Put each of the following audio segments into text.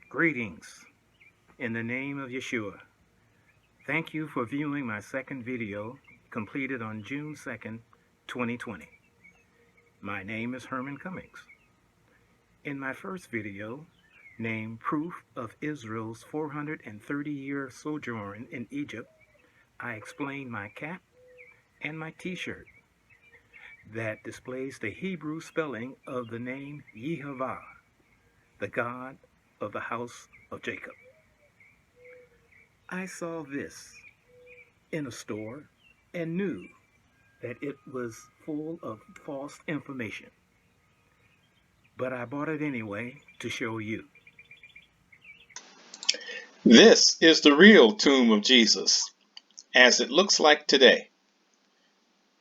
Greetings in the name of Yeshua. Thank you for viewing my second video completed on June 2nd, 2020. My name is Herman Cummings. In my first video, named Proof of Israel's 430-year sojourn in Egypt, I explained my cap and my t-shirt that displays the Hebrew spelling of the name Yehovah, the God of the house of Jacob. I saw this in a store and knew that it was full of false information, but I bought it anyway to show you. This is the real tomb of Jesus, as it looks like today.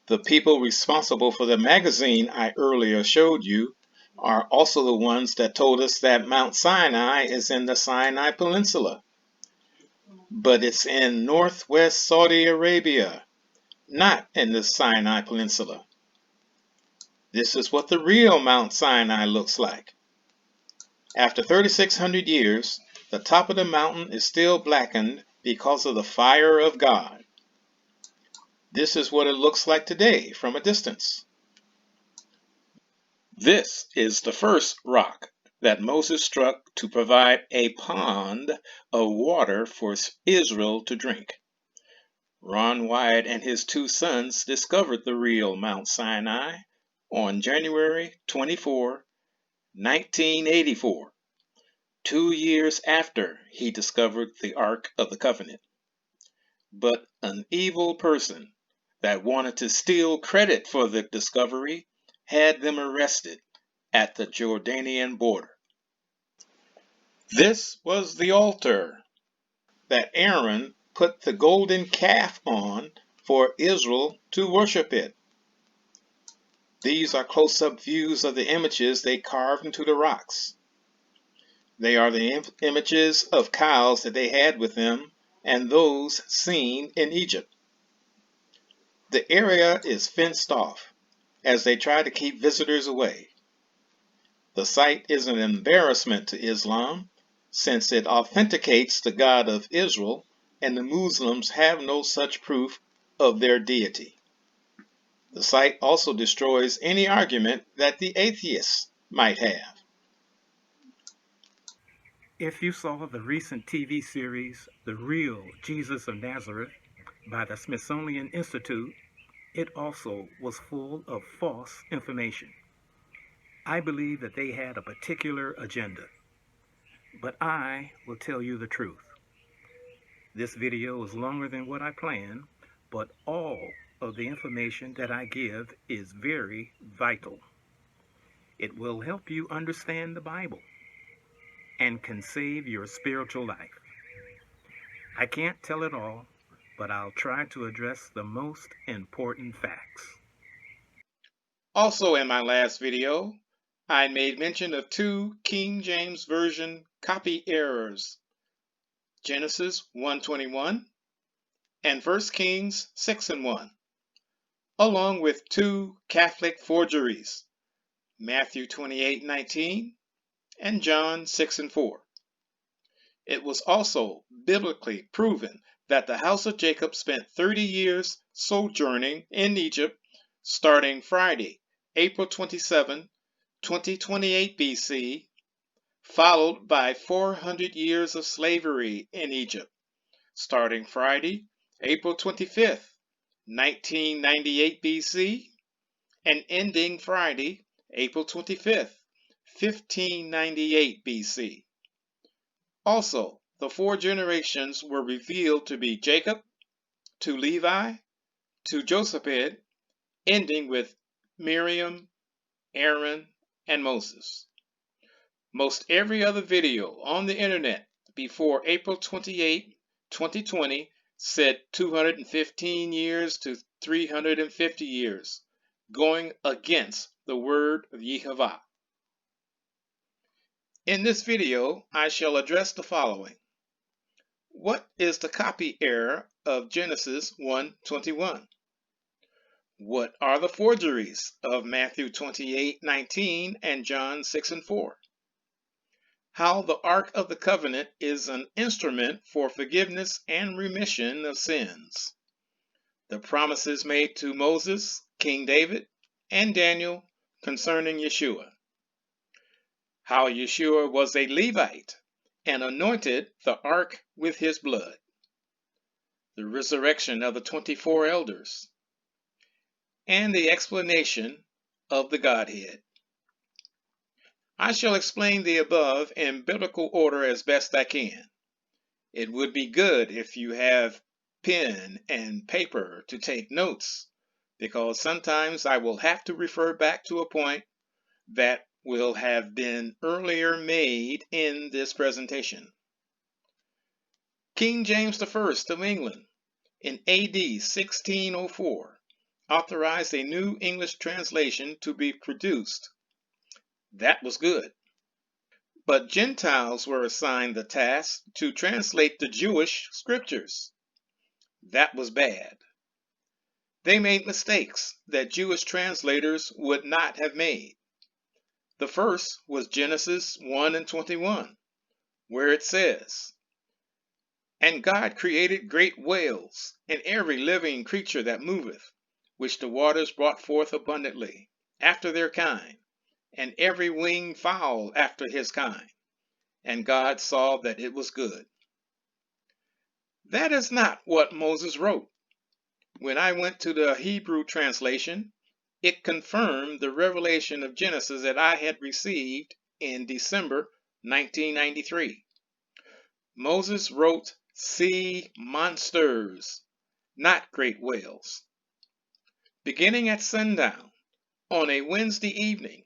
The people responsible for the magazine I earlier showed you are also the ones that told us that Mount Sinai is in the Sinai Peninsula, but it's in northwest Saudi Arabia, not in the Sinai Peninsula. This is what the real Mount Sinai looks like. After 3,600 years, the top of the mountain is still blackened because of the fire of God. This is what it looks like today from a distance. This is the first rock that Moses struck to provide a pond of water for Israel to drink. Ron Wyatt and his two sons discovered the real Mount Sinai on January 24, 1984, 2 years after he discovered the Ark of the Covenant. But an evil person that wanted to steal credit for the discovery had them arrested at the Jordanian border. This was the altar that Aaron put the golden calf on for Israel to worship it. These are close-up views of the images they carved into the rocks. They are the images of cows that they had with them and those seen in Egypt. The area is fenced off as they try to keep visitors away. The site is an embarrassment to Islam since it authenticates the God of Israel, and the Muslims have no such proof of their deity. The site also destroys any argument that the atheists might have. If you saw the recent TV series, The Real Jesus of Nazareth, by the Smithsonian Institute, it also was full of false information. I believe that they had a particular agenda, but I will tell you the truth. This video is longer than what I planned, but all of the information that I give is very vital. It will help you understand the Bible and can save your spiritual life. I can't tell it all, but I'll try to address the most important facts. Also in my last video, I made mention of 2 King James Version copy errors, Genesis 1:21 and 1 Kings 6:1, along with 2 Catholic forgeries, Matthew 28:19 and John 6:4. It was also biblically proven that the house of Jacob spent 30 years sojourning in Egypt starting Friday, April 27, 2028 BC, followed by 400 years of slavery in Egypt starting Friday, April 25th, 1998 BC, and ending Friday, April 25th, 1598 BC. Also, the 4 generations were revealed to be Jacob, to Levi, to Jochebed, ending with Miriam, Aaron, and Moses. Most every other video on the internet before April 28, 2020 said 215 years to 350 years, going against the word of Yehovah. In this video, I shall address the following. What is the copy error of Genesis 1:21? What are the forgeries of Matthew 28:19 and John 6:4? how the Ark of the Covenant is an instrument for forgiveness and remission of sins, the promises made to Moses, King David, and Daniel concerning Yeshua, how Yeshua was a Levite and anointed the ark with his blood, the resurrection of the 24 elders, and the explanation of the Godhead. I shall explain the above in biblical order as best I can. It would be good if you have pen and paper to take notes, because sometimes I will have to refer back to a point that will have been earlier made in this presentation. King James I of England in AD 1604 authorized a New English translation to be produced. That was good. But Gentiles were assigned the task to translate the Jewish scriptures. That was bad. They made mistakes that Jewish translators would not have made. The first was Genesis 1:21, where it says, "And God created great whales, and every living creature that moveth, which the waters brought forth abundantly, after their kind, and every winged fowl after his kind. And God saw that it was good." That is not what Moses wrote. When I went to the Hebrew translation, it confirmed the revelation of Genesis that I had received in December 1993. Moses wrote sea monsters, not great whales. Beginning at sundown on a Wednesday evening,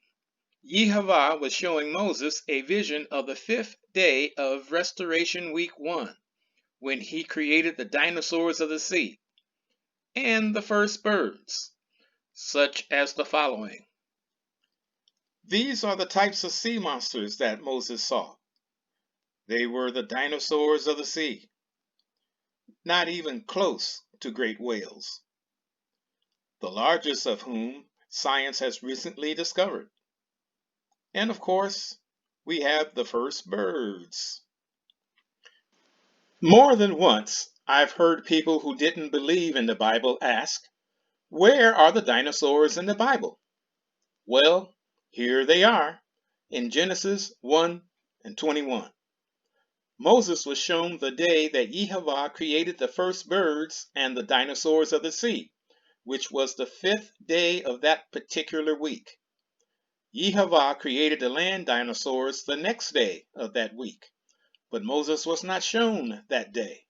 Yehovah was showing Moses a vision of the 5th day of Restoration Week 1, when he created the dinosaurs of the sea and the first birds, such as the following. These are the types of sea monsters that Moses saw. They were the dinosaurs of the sea, not even close to great whales, the largest of whom science has recently discovered. And of course, we have the first birds. More than once, I've heard people who didn't believe in the Bible ask, where are the dinosaurs in the Bible? Well, here they are in Genesis 1:21. Moses was shown the day that Yehovah created the first birds and the dinosaurs of the sea, which was the 5th day of that particular week. Yehovah created the land dinosaurs the next day of that week, but Moses was not shown that day.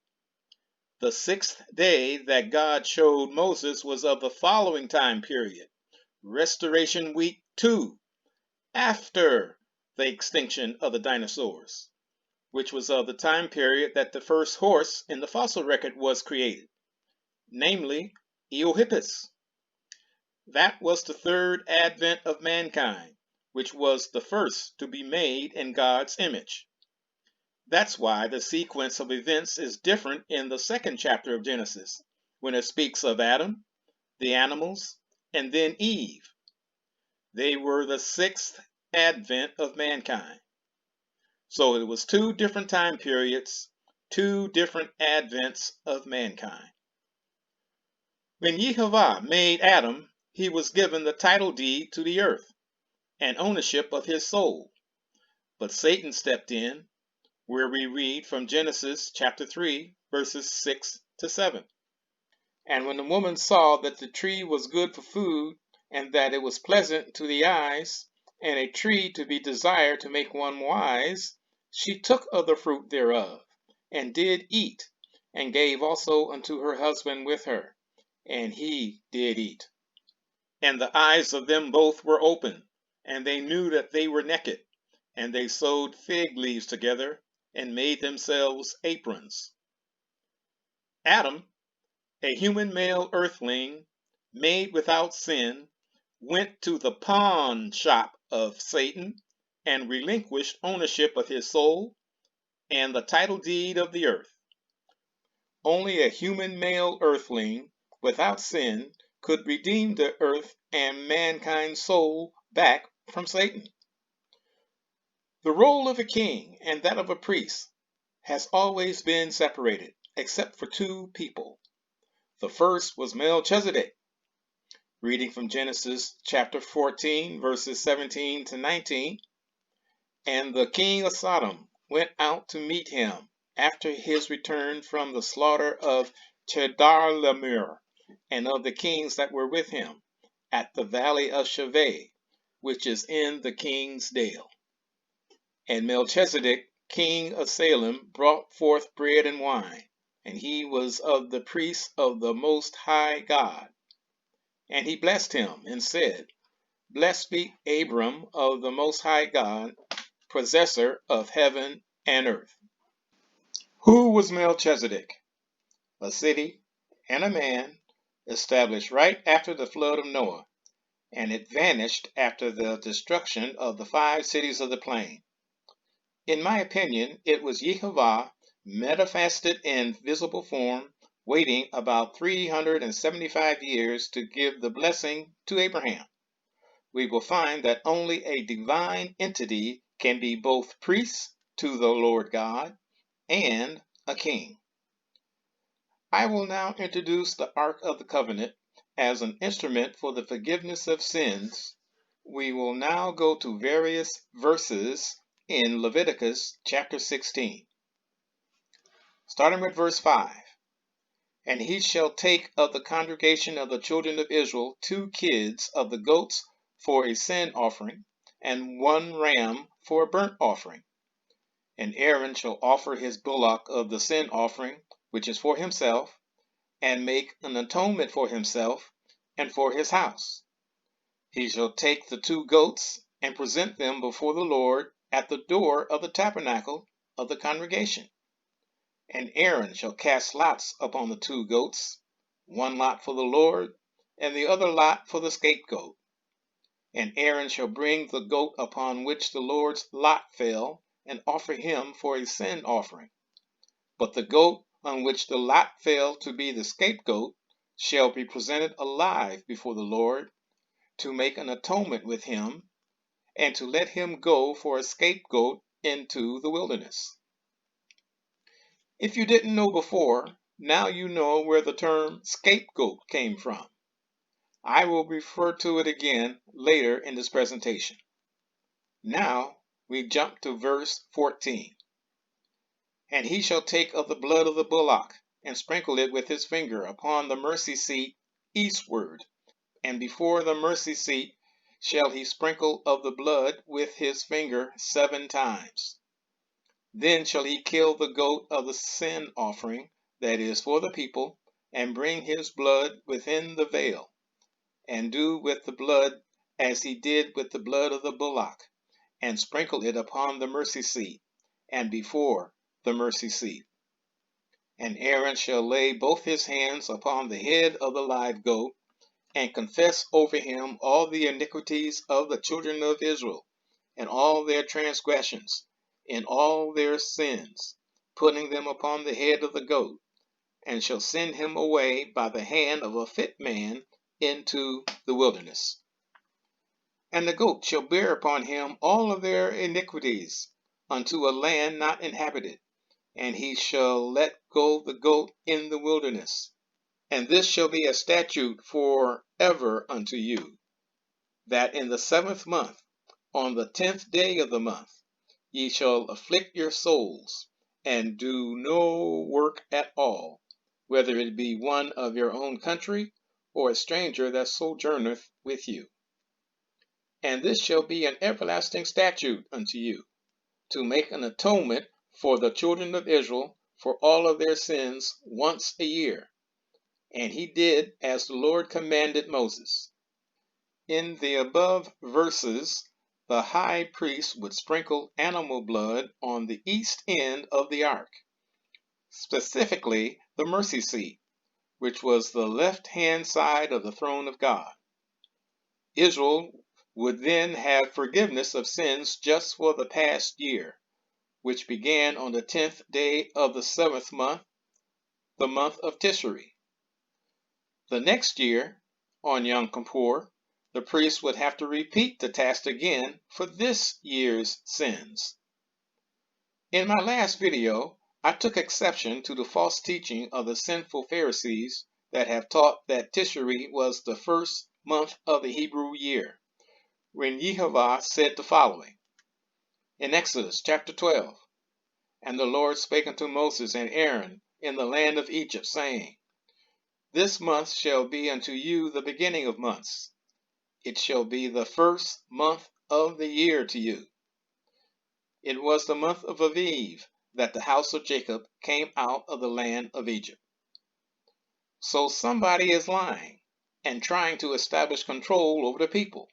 The 6th day that God showed Moses was of the following time period, Restoration Week 2, after the extinction of the dinosaurs, which was of the time period that the first horse in the fossil record was created, namely Eohippus. That was the 3rd advent of mankind, which was the first to be made in God's image. That's why the sequence of events is different in the 2nd chapter of Genesis, when it speaks of Adam, the animals, and then Eve. They were the 6th advent of mankind. So it was 2 different time periods, 2 different advents of mankind. When Yehovah made Adam, he was given the title deed to the earth and ownership of his soul. But Satan stepped in, where we read from Genesis chapter 3, verses 6 to 7. And when the woman saw that the tree was good for food, and that it was pleasant to the eyes, and a tree to be desired to make one wise, she took of the fruit thereof, and did eat, and gave also unto her husband with her, and he did eat. And the eyes of them both were open, and they knew that they were naked, and they sewed fig leaves together, and made themselves aprons. Adam, a human male earthling, made without sin, went to the pawn shop of Satan, and relinquished ownership of his soul and the title deed of the earth. Only a human male earthling without sin could redeem the earth and mankind's soul back from Satan. The role of a king and that of a priest has always been separated, except for two people. The first was Melchizedek. Reading from Genesis chapter 14, verses 17 to 19. And the king of Sodom went out to meet him after his return from the slaughter of Chedorlaomer and of the kings that were with him at the valley of Shaveh, which is in the king's dale. And Melchizedek, king of Salem, brought forth bread and wine, and he was of the priests of the Most High God. And he blessed him and said, Blessed be Abram of the Most High God, possessor of heaven and earth. Who was Melchizedek? A city and a man established right after the flood of Noah, and it vanished after the destruction of the 5 cities of the plain. In my opinion, it was Yehovah manifested in visible form, waiting about 375 years to give the blessing to Abraham. We will find that only a divine entity can be both priest to the Lord God and a king. I will now introduce the Ark of the Covenant as an instrument for the forgiveness of sins. We will now go to various verses in Leviticus chapter 16. Starting with verse 5. And he shall take of the congregation of the children of Israel 2 kids of the goats for a sin offering, and 1 ram for a burnt offering. And Aaron shall offer his bullock of the sin offering, which is for himself, and make an atonement for himself and for his house. He shall take the 2 goats and present them before the Lord at the door of the tabernacle of the congregation. And Aaron shall cast lots upon the 2 goats, 1 lot for the Lord, and the other lot for the scapegoat. And Aaron shall bring the goat upon which the Lord's lot fell, and offer him for a sin offering. But the goat on which the lot fell to be the scapegoat shall be presented alive before the Lord, to make an atonement with him, and to let him go for a scapegoat into the wilderness. If you didn't know before, now you know where the term scapegoat came from. I will refer to it again later in this presentation. Now we jump to verse 14. And he shall take of the blood of the bullock, and sprinkle it with his finger upon the mercy seat eastward, and before the mercy seat shall he sprinkle of the blood with his finger 7 times. Then shall he kill the goat of the sin offering, that is for the people, and bring his blood within the veil, and do with the blood as he did with the blood of the bullock, and sprinkle it upon the mercy seat, and before the mercy seat. And Aaron shall lay both his hands upon the head of the live goat, and confess over him all the iniquities of the children of Israel, and all their transgressions, and all their sins, putting them upon the head of the goat, and shall send him away by the hand of a fit man into the wilderness. And the goat shall bear upon him all of their iniquities unto a land not inhabited, and he shall let go the goat in the wilderness. And this shall be a statute for ever unto you, that in the 7th month, on the 10th day of the month, ye shall afflict your souls, and do no work at all, whether it be one of your own country, or a stranger that sojourneth with you. And this shall be an everlasting statute unto you, to make an atonement for the children of Israel for all of their sins once a year. And he did as the Lord commanded Moses. In the above verses, the high priest would sprinkle animal blood on the east end of the ark, specifically the mercy seat, which was the left-hand side of the throne of God. Israel would then have forgiveness of sins just for the past year, which began on the 10th day of the 7th month, the month of Tishri. The next year, on Yom Kippur, the priest would have to repeat the task again for this year's sins. In my last video, I took exception to the false teaching of the sinful Pharisees that have taught that Tishri was the first month of the Hebrew year, when Yehovah said the following in Exodus chapter 12, "And the Lord spake unto Moses and Aaron in the land of Egypt, saying, This month shall be unto you the beginning of months. It shall be the first month of the year to you. It was the month of Aviv that the house of Jacob came out of the land of Egypt." So somebody is lying and trying to establish control over the people,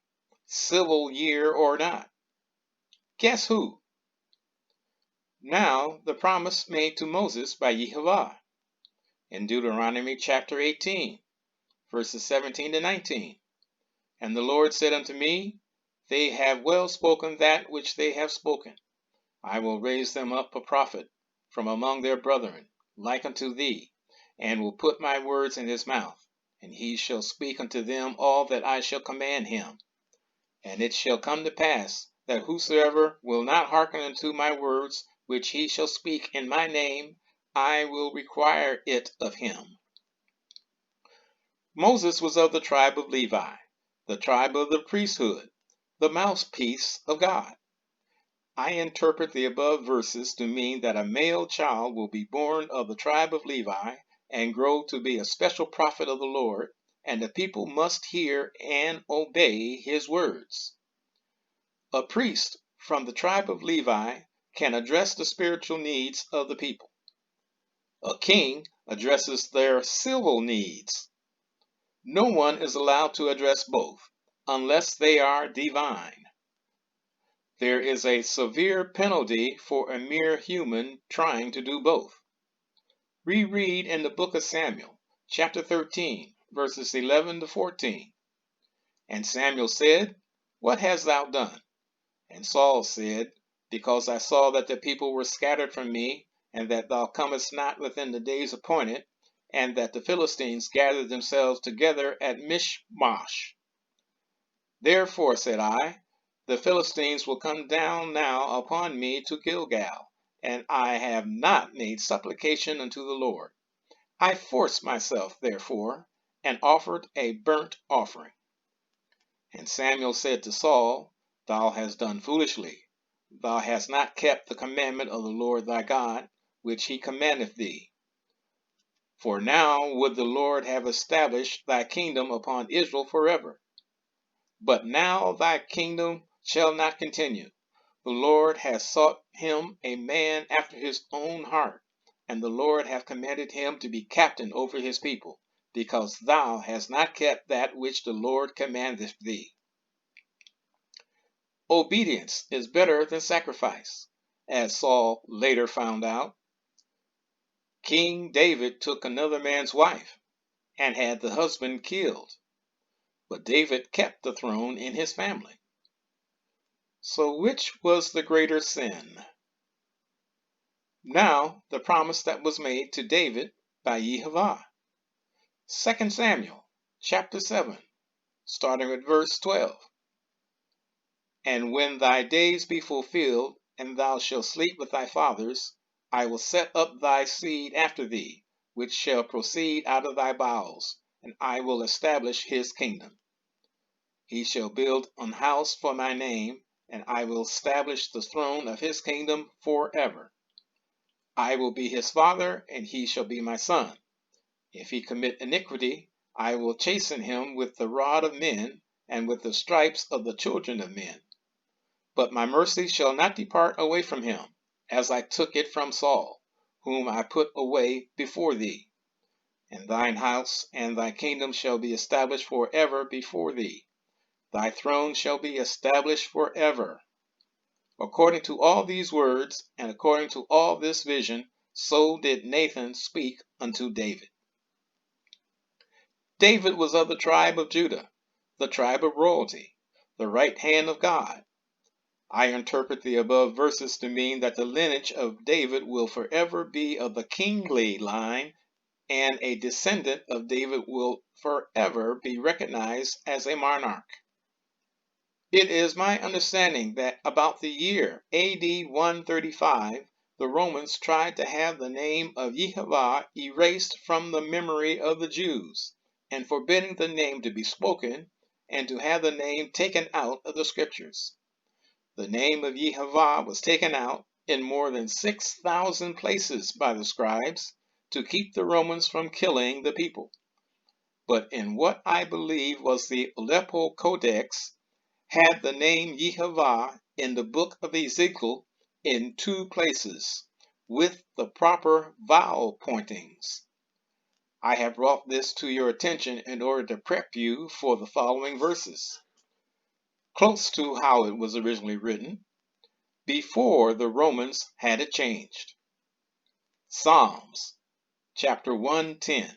civil year or not. Guess who? Now the promise made to Moses by Yehovah in Deuteronomy chapter 18, verses 17 to 19. "And the Lord said unto me, They have well spoken that which they have spoken. I will raise them up a prophet from among their brethren, like unto thee, and will put my words in his mouth, and he shall speak unto them all that I shall command him. And it shall come to pass that whosoever will not hearken unto my words which he shall speak in my name, I will require it of him." Moses was of the tribe of Levi, the tribe of the priesthood, the mouthpiece of God. I interpret the above verses to mean that a male child will be born of the tribe of Levi and grow to be a special prophet of the Lord, and the people must hear and obey his words. A priest from the tribe of Levi can address the spiritual needs of the people. A king addresses their civil needs. No one is allowed to address both unless they are divine. There is a severe penalty for a mere human trying to do both. Reread in the book of Samuel, chapter 13, verses 11 to 14. "And Samuel said, What hast thou done? And Saul said, Because I saw that the people were scattered from me, and that thou comest not within the days appointed, and that the Philistines gathered themselves together at Michmash. Therefore, said I, the Philistines will come down now upon me to Gilgal, and I have not made supplication unto the Lord. I forced myself, therefore, and offered a burnt offering. And Samuel said to Saul, Thou hast done foolishly. Thou hast not kept the commandment of the Lord thy God, which he commandeth thee. For now would the Lord have established thy kingdom upon Israel forever. But now thy kingdom shall not continue. The Lord hath sought him a man after his own heart, and the Lord hath commanded him to be captain over his people, because thou hast not kept that which the Lord commandeth thee." Obedience is better than sacrifice, as Saul later found out. King David took another man's wife and had the husband killed, but David kept the throne in his family. So which was the greater sin? Now the promise that was made to David by Yehovah. 2 Samuel chapter 7, starting with verse 12. "And when thy days be fulfilled, and thou shalt sleep with thy fathers, I will set up thy seed after thee, which shall proceed out of thy bowels, and I will establish his kingdom. He shall build an house for my name, and I will establish the throne of his kingdom forever. I will be his father, and he shall be my son. If he commit iniquity, I will chasten him with the rod of men, and with the stripes of the children of men. But my mercy shall not depart away from him, as I took it from Saul, whom I put away before thee. And thine house and thy kingdom shall be established forever before thee. Thy throne shall be established forever." According to all these words, and according to all this vision, so did Nathan speak unto David. David was of the tribe of Judah, the tribe of royalty, the right hand of God. I interpret the above verses to mean that the lineage of David will forever be of the kingly line, and a descendant of David will forever be recognized as a monarch. It is my understanding that about the year AD 135, the Romans tried to have the name of Yehovah erased from the memory of the Jews, and forbidding the name to be spoken, and to have the name taken out of the scriptures. The name of Yehovah was taken out in more than 6,000 places by the scribes to keep the Romans from killing the people. But in what I believe was the Aleppo Codex, had the name Yehovah in the book of Ezekiel in 2 places, with the proper vowel pointings. I have brought this to your attention in order to prep you for the following verses, close to how it was originally written, before the Romans had it changed. Psalms chapter 110.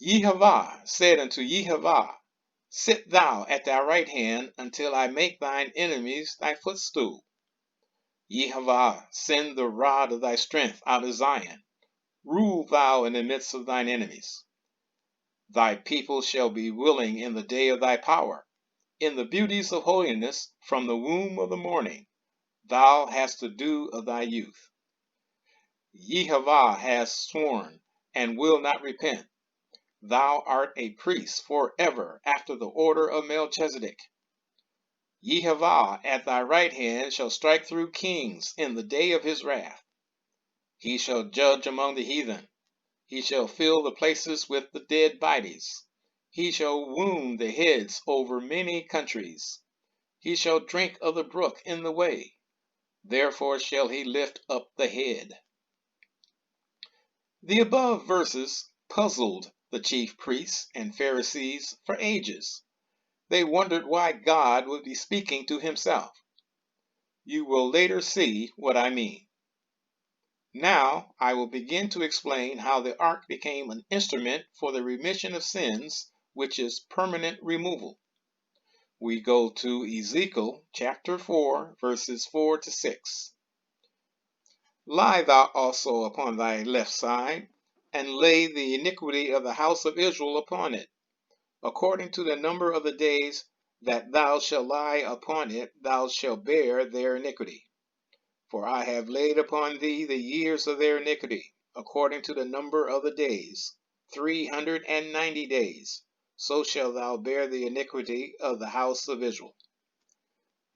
Yehovah said unto Yehovah, sit thou at thy right hand until I make thine enemies thy footstool. Yehovah, send the rod of thy strength out of Zion. Rule thou in the midst of thine enemies. Thy people shall be willing in the day of thy power. In the beauties of holiness from the womb of the morning, thou hast the dew of thy youth. Yehovah has sworn and will not repent. Thou art a priest forever after the order of Melchizedek. Yehovah at thy right hand shall strike through kings in the day of his wrath. He shall judge among the heathen. He shall fill the places with the dead bodies. He shall wound the heads over many countries. He shall drink of the brook in the way. Therefore shall he lift up the head. The above verses puzzled the chief priests and Pharisees for ages. They wondered why God would be speaking to himself. You will later see what I mean. Now I will begin to explain how the ark became an instrument for the remission of sins, which is permanent removal. We go to Ezekiel chapter 4, verses 4 to 6. Lie thou also upon thy left side, and lay the iniquity of the house of Israel upon it. According to the number of the days that thou shalt lie upon it, thou shalt bear their iniquity. For I have laid upon thee the years of their iniquity, according to the number of the days, 390 days. So shalt thou bear the iniquity of the house of Israel.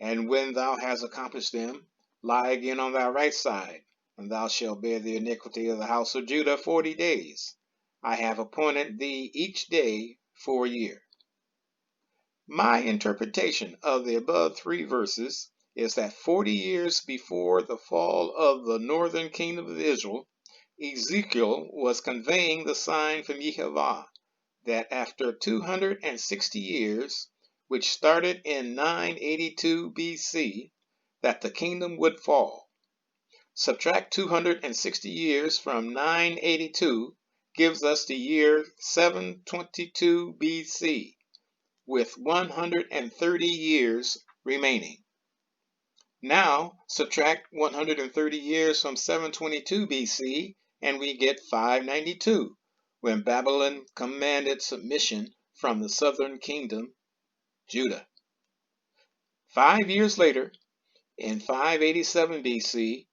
And when thou hast accomplished them, lie again on thy right side, and thou shalt bear the iniquity of the house of Judah 40 days. I have appointed thee each day for a year. My interpretation of the above 3 verses is that 40 years before the fall of the northern kingdom of Israel, Ezekiel was conveying the sign from Yehovah that after 260 years, which started in 982 BC, that the kingdom would fall. Subtract 260 years from 982 gives us the year 722 BC. With 130 years remaining. Now subtract 130 years from 722 BC and we get 592, when Babylon commanded submission from the southern kingdom, Judah. 5 years later, in 587 BC,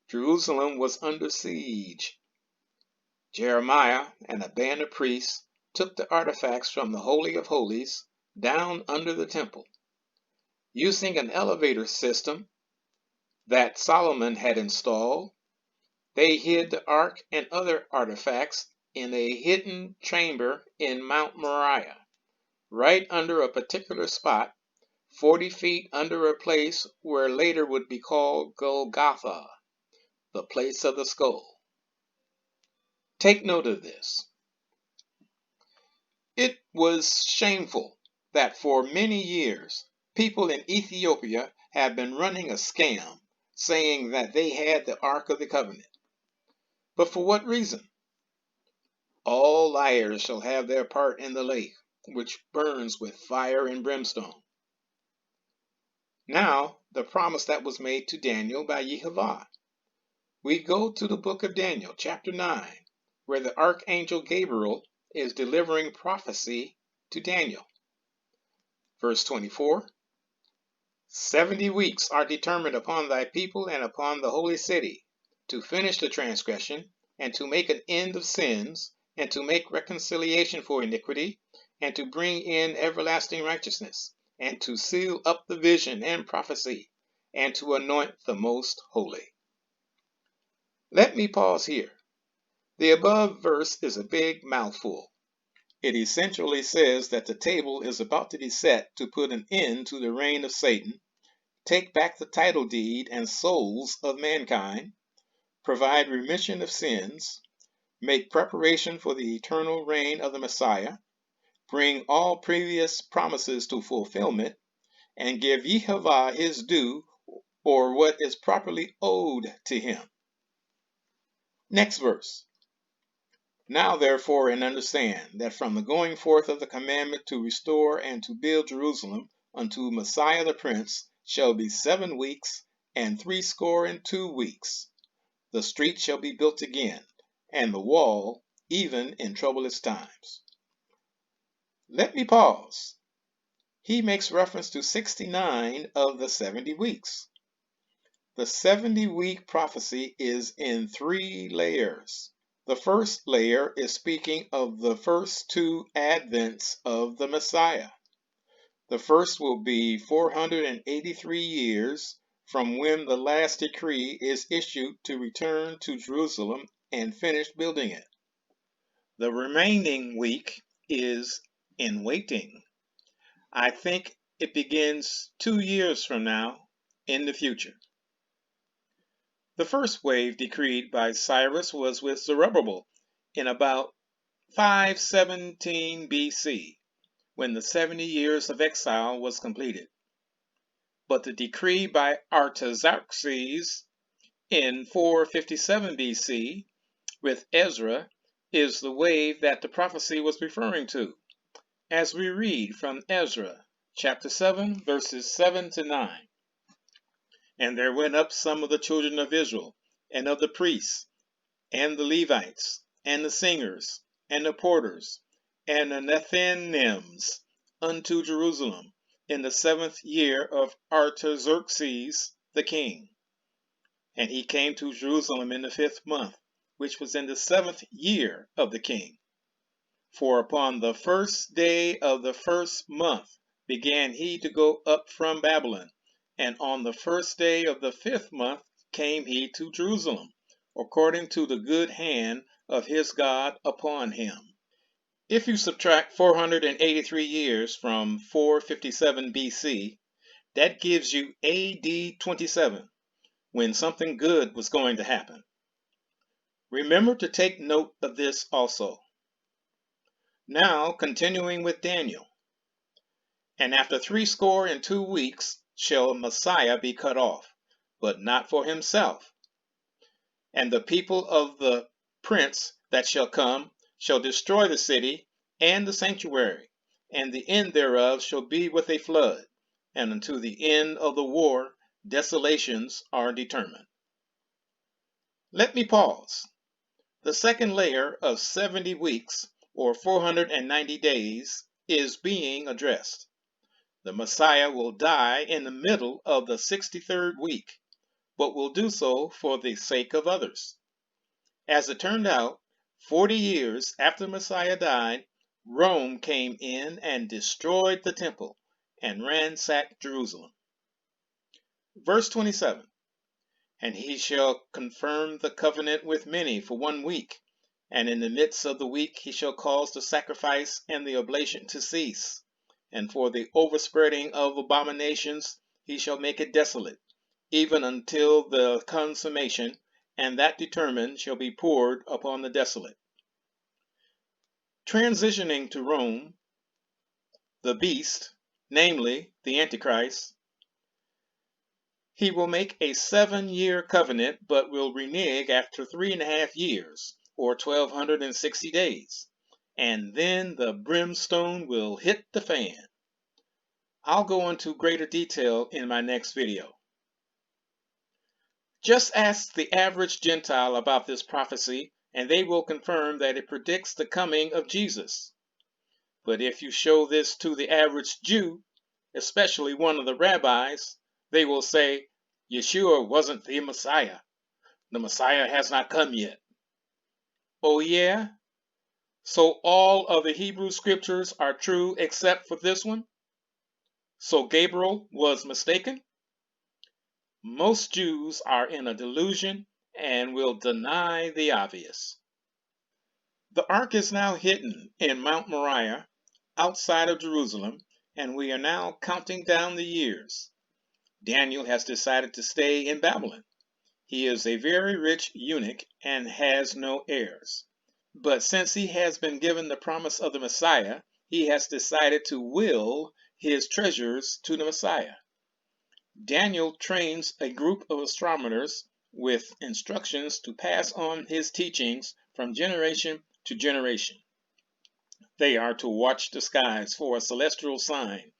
Jerusalem was under siege. Jeremiah and a band of priests took the artifacts from the Holy of Holies down under the temple. Using an elevator system that Solomon had installed, they hid the ark and other artifacts in a hidden chamber in Mount Moriah, right under a particular spot, 40 feet under a place where later would be called Golgotha, the place of the skull. Take note of this. It was shameful that for many years, people in Ethiopia have been running a scam saying that they had the Ark of the Covenant. But for what reason? All liars shall have their part in the lake, which burns with fire and brimstone. Now, the promise that was made to Daniel by Yehovah. We go to the book of Daniel, chapter 9, where the archangel Gabriel is delivering prophecy to Daniel. Verse 24, 70 weeks are determined upon thy people and upon the holy city, to finish the transgression, and to make an end of sins, and to make reconciliation for iniquity, and to bring in everlasting righteousness, and to seal up the vision and prophecy, and to anoint the most holy. Let me pause here. The above verse is a big mouthful. It essentially says that the table is about to be set to put an end to the reign of Satan, take back the title deed and souls of mankind, provide remission of sins, make preparation for the eternal reign of the Messiah, bring all previous promises to fulfillment, and give Yehovah his due, or what is properly owed to him. Next verse. Now therefore, and understand that from the going forth of the commandment to restore and to build Jerusalem unto Messiah the Prince shall be 7 weeks and 62 weeks. The street shall be built again, and the wall, even in troublous times. Let me pause. He makes reference to 69 of the 70 weeks. The 70-week prophecy is in 3 layers. The first layer is speaking of the first 2 advents of the Messiah. The first will be 483 years from when the last decree is issued to return to Jerusalem and finish building it. The remaining week is in waiting. I think it begins 2 years from now in the future. The first wave decreed by Cyrus was with Zerubbabel in about 517 BC, when the 70 years of exile was completed. But the decree by Artaxerxes in 457 BC with Ezra is the wave that the prophecy was referring to, as we read from Ezra chapter 7 verses 7 to 9. And there went up some of the children of Israel, and of the priests, and the Levites, and the singers, and the porters, and the Nethinims unto Jerusalem in the 7th year of Artaxerxes the king. And he came to Jerusalem in the 5th month, which was in the 7th year of the king. For upon the 1st day of the 1st month began he to go up from Babylon, and on the 1st day of the 5th month came he to Jerusalem, according to the good hand of his God upon him. If you subtract 483 years from 457 BC, that gives you AD 27, when something good was going to happen. Remember to take note of this also. Now, continuing with Daniel. And after 62 weeks shall Messiah be cut off, but not for himself. And the people of the prince that shall come shall destroy the city and the sanctuary, and the end thereof shall be with a flood, and unto the end of the war desolations are determined. Let me pause. The second layer of 70 weeks, or 490 days, is being addressed. The Messiah will die in the middle of the 63rd week, but will do so for the sake of others. As it turned out, 40 years after Messiah died, Rome came in and destroyed the temple and ransacked Jerusalem. Verse 27, and he shall confirm the covenant with many for 1 week, and in the midst of the week he shall cause the sacrifice and the oblation to cease. And for the overspreading of abominations he shall make it desolate, even until the consummation, and that determined shall be poured upon the desolate. Transitioning to Rome, the beast, namely the Antichrist, he will make a 7-year covenant, but will renege after 3.5 years, or 1260 days. And then the brimstone will hit the fan. I'll go into greater detail in my next video. Just ask the average Gentile about this prophecy, and they will confirm that it predicts the coming of Jesus. But if you show this to the average Jew, especially one of the rabbis, they will say, Yeshua wasn't the Messiah. The Messiah has not come yet. Oh yeah? So all of the Hebrew scriptures are true except for this one? So Gabriel was mistaken? Most Jews are in a delusion and will deny the obvious. The ark is now hidden in Mount Moriah, outside of Jerusalem, and we are now counting down the years. Daniel has decided to stay in Babylon. He is a very rich eunuch and has no heirs. But since he has been given the promise of the Messiah, he has decided to will his treasures to the Messiah. Daniel trains a group of astronomers with instructions to pass on his teachings from generation to generation. They are to watch the skies for a celestial sign,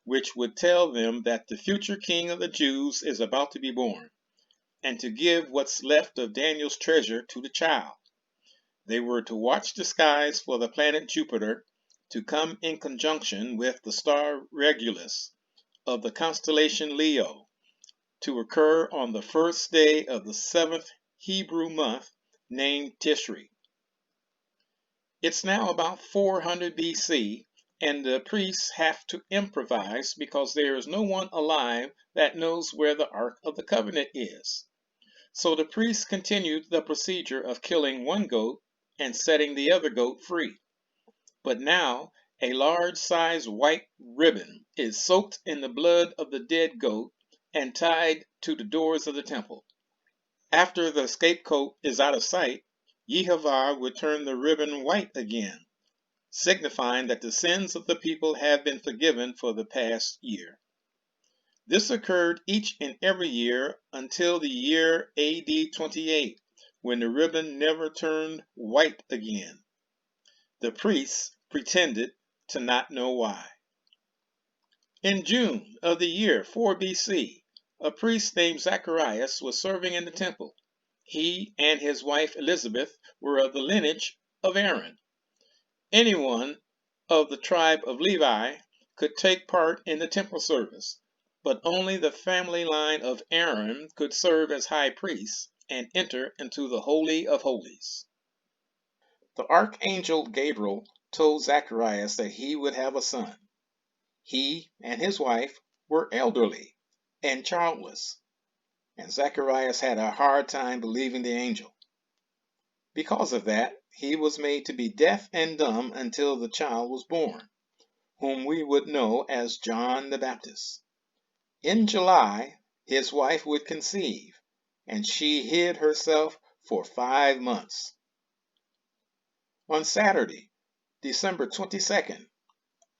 which would tell them that the future king of the Jews is about to be born, and to give what's left of Daniel's treasure to the child. They were to watch the skies for the planet Jupiter to come in conjunction with the star Regulus of the constellation Leo, to occur on the first day of the 7th Hebrew month named Tishri. It's now about 400 BC, and the priests have to improvise because there is no one alive that knows where the Ark of the Covenant is. So the priests continued the procedure of killing one goat and setting the other goat free. But now a large-sized white ribbon is soaked in the blood of the dead goat and tied to the doors of the temple. After the scapegoat is out of sight, Yehovah would turn the ribbon white again, signifying that the sins of the people have been forgiven for the past year. This occurred each and every year until the year AD 28, when the ribbon never turned white again. The priests pretended to not know why. In June of the year 4 BC, a priest named Zacharias was serving in the temple. He and his wife Elizabeth were of the lineage of Aaron. Anyone of the tribe of Levi could take part in the temple service, but only the family line of Aaron could serve as high priest and enter into the Holy of Holies. The archangel Gabriel told Zacharias that he would have a son. He and his wife were elderly and childless, and Zacharias had a hard time believing the angel. Because of that, he was made to be deaf and dumb until the child was born, whom we would know as John the Baptist. In July, his wife would conceive, and she hid herself for 5 months. On Saturday, December 22nd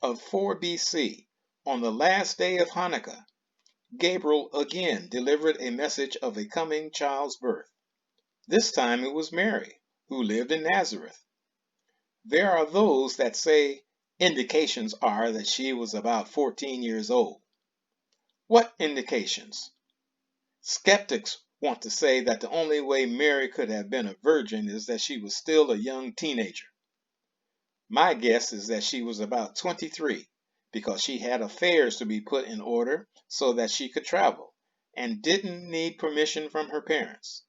of 4 BC, on the last day of Hanukkah, Gabriel again delivered a message of a coming child's birth. This time it was Mary, who lived in Nazareth. There are those that say indications are that she was about 14 years old. What indications? Skeptics want to say that the only way Mary could have been a virgin is that she was still a young teenager. My guess is that she was about 23, because she had affairs to be put in order so that she could travel, and didn't need permission from her parents.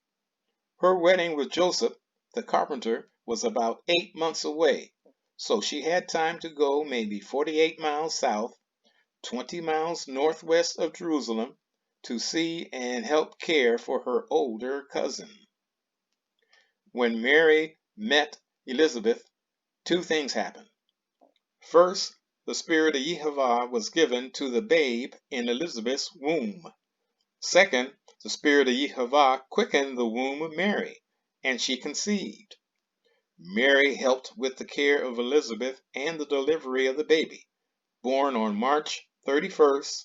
Her wedding with Joseph, the carpenter, was about 8 months away, so she had time to go maybe 48 miles south, 20 miles northwest of Jerusalem, to see and help care for her older cousin. When Mary met Elizabeth, 2 things happened. First, the spirit of Yehovah was given to the babe in Elizabeth's womb. Second, the spirit of Yehovah quickened the womb of Mary, and she conceived. Mary helped with the care of Elizabeth and the delivery of the baby, born on March 31st,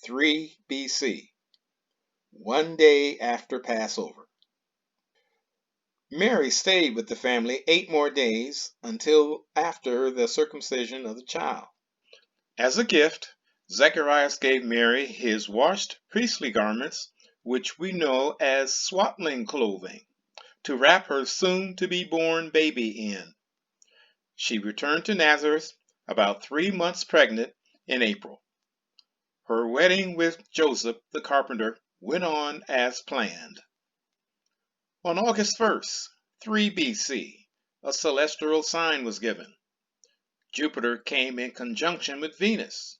3 BC, one day after Passover. Mary stayed with the family 8 more days until after the circumcision of the child. As a gift, Zacharias gave Mary his washed priestly garments, which we know as swaddling clothing, to wrap her soon-to-be-born baby in. She returned to Nazareth about 3 months pregnant in April. Her wedding with Joseph the carpenter went on as planned. On August 1st, 3 BC, a celestial sign was given. Jupiter came in conjunction with Venus.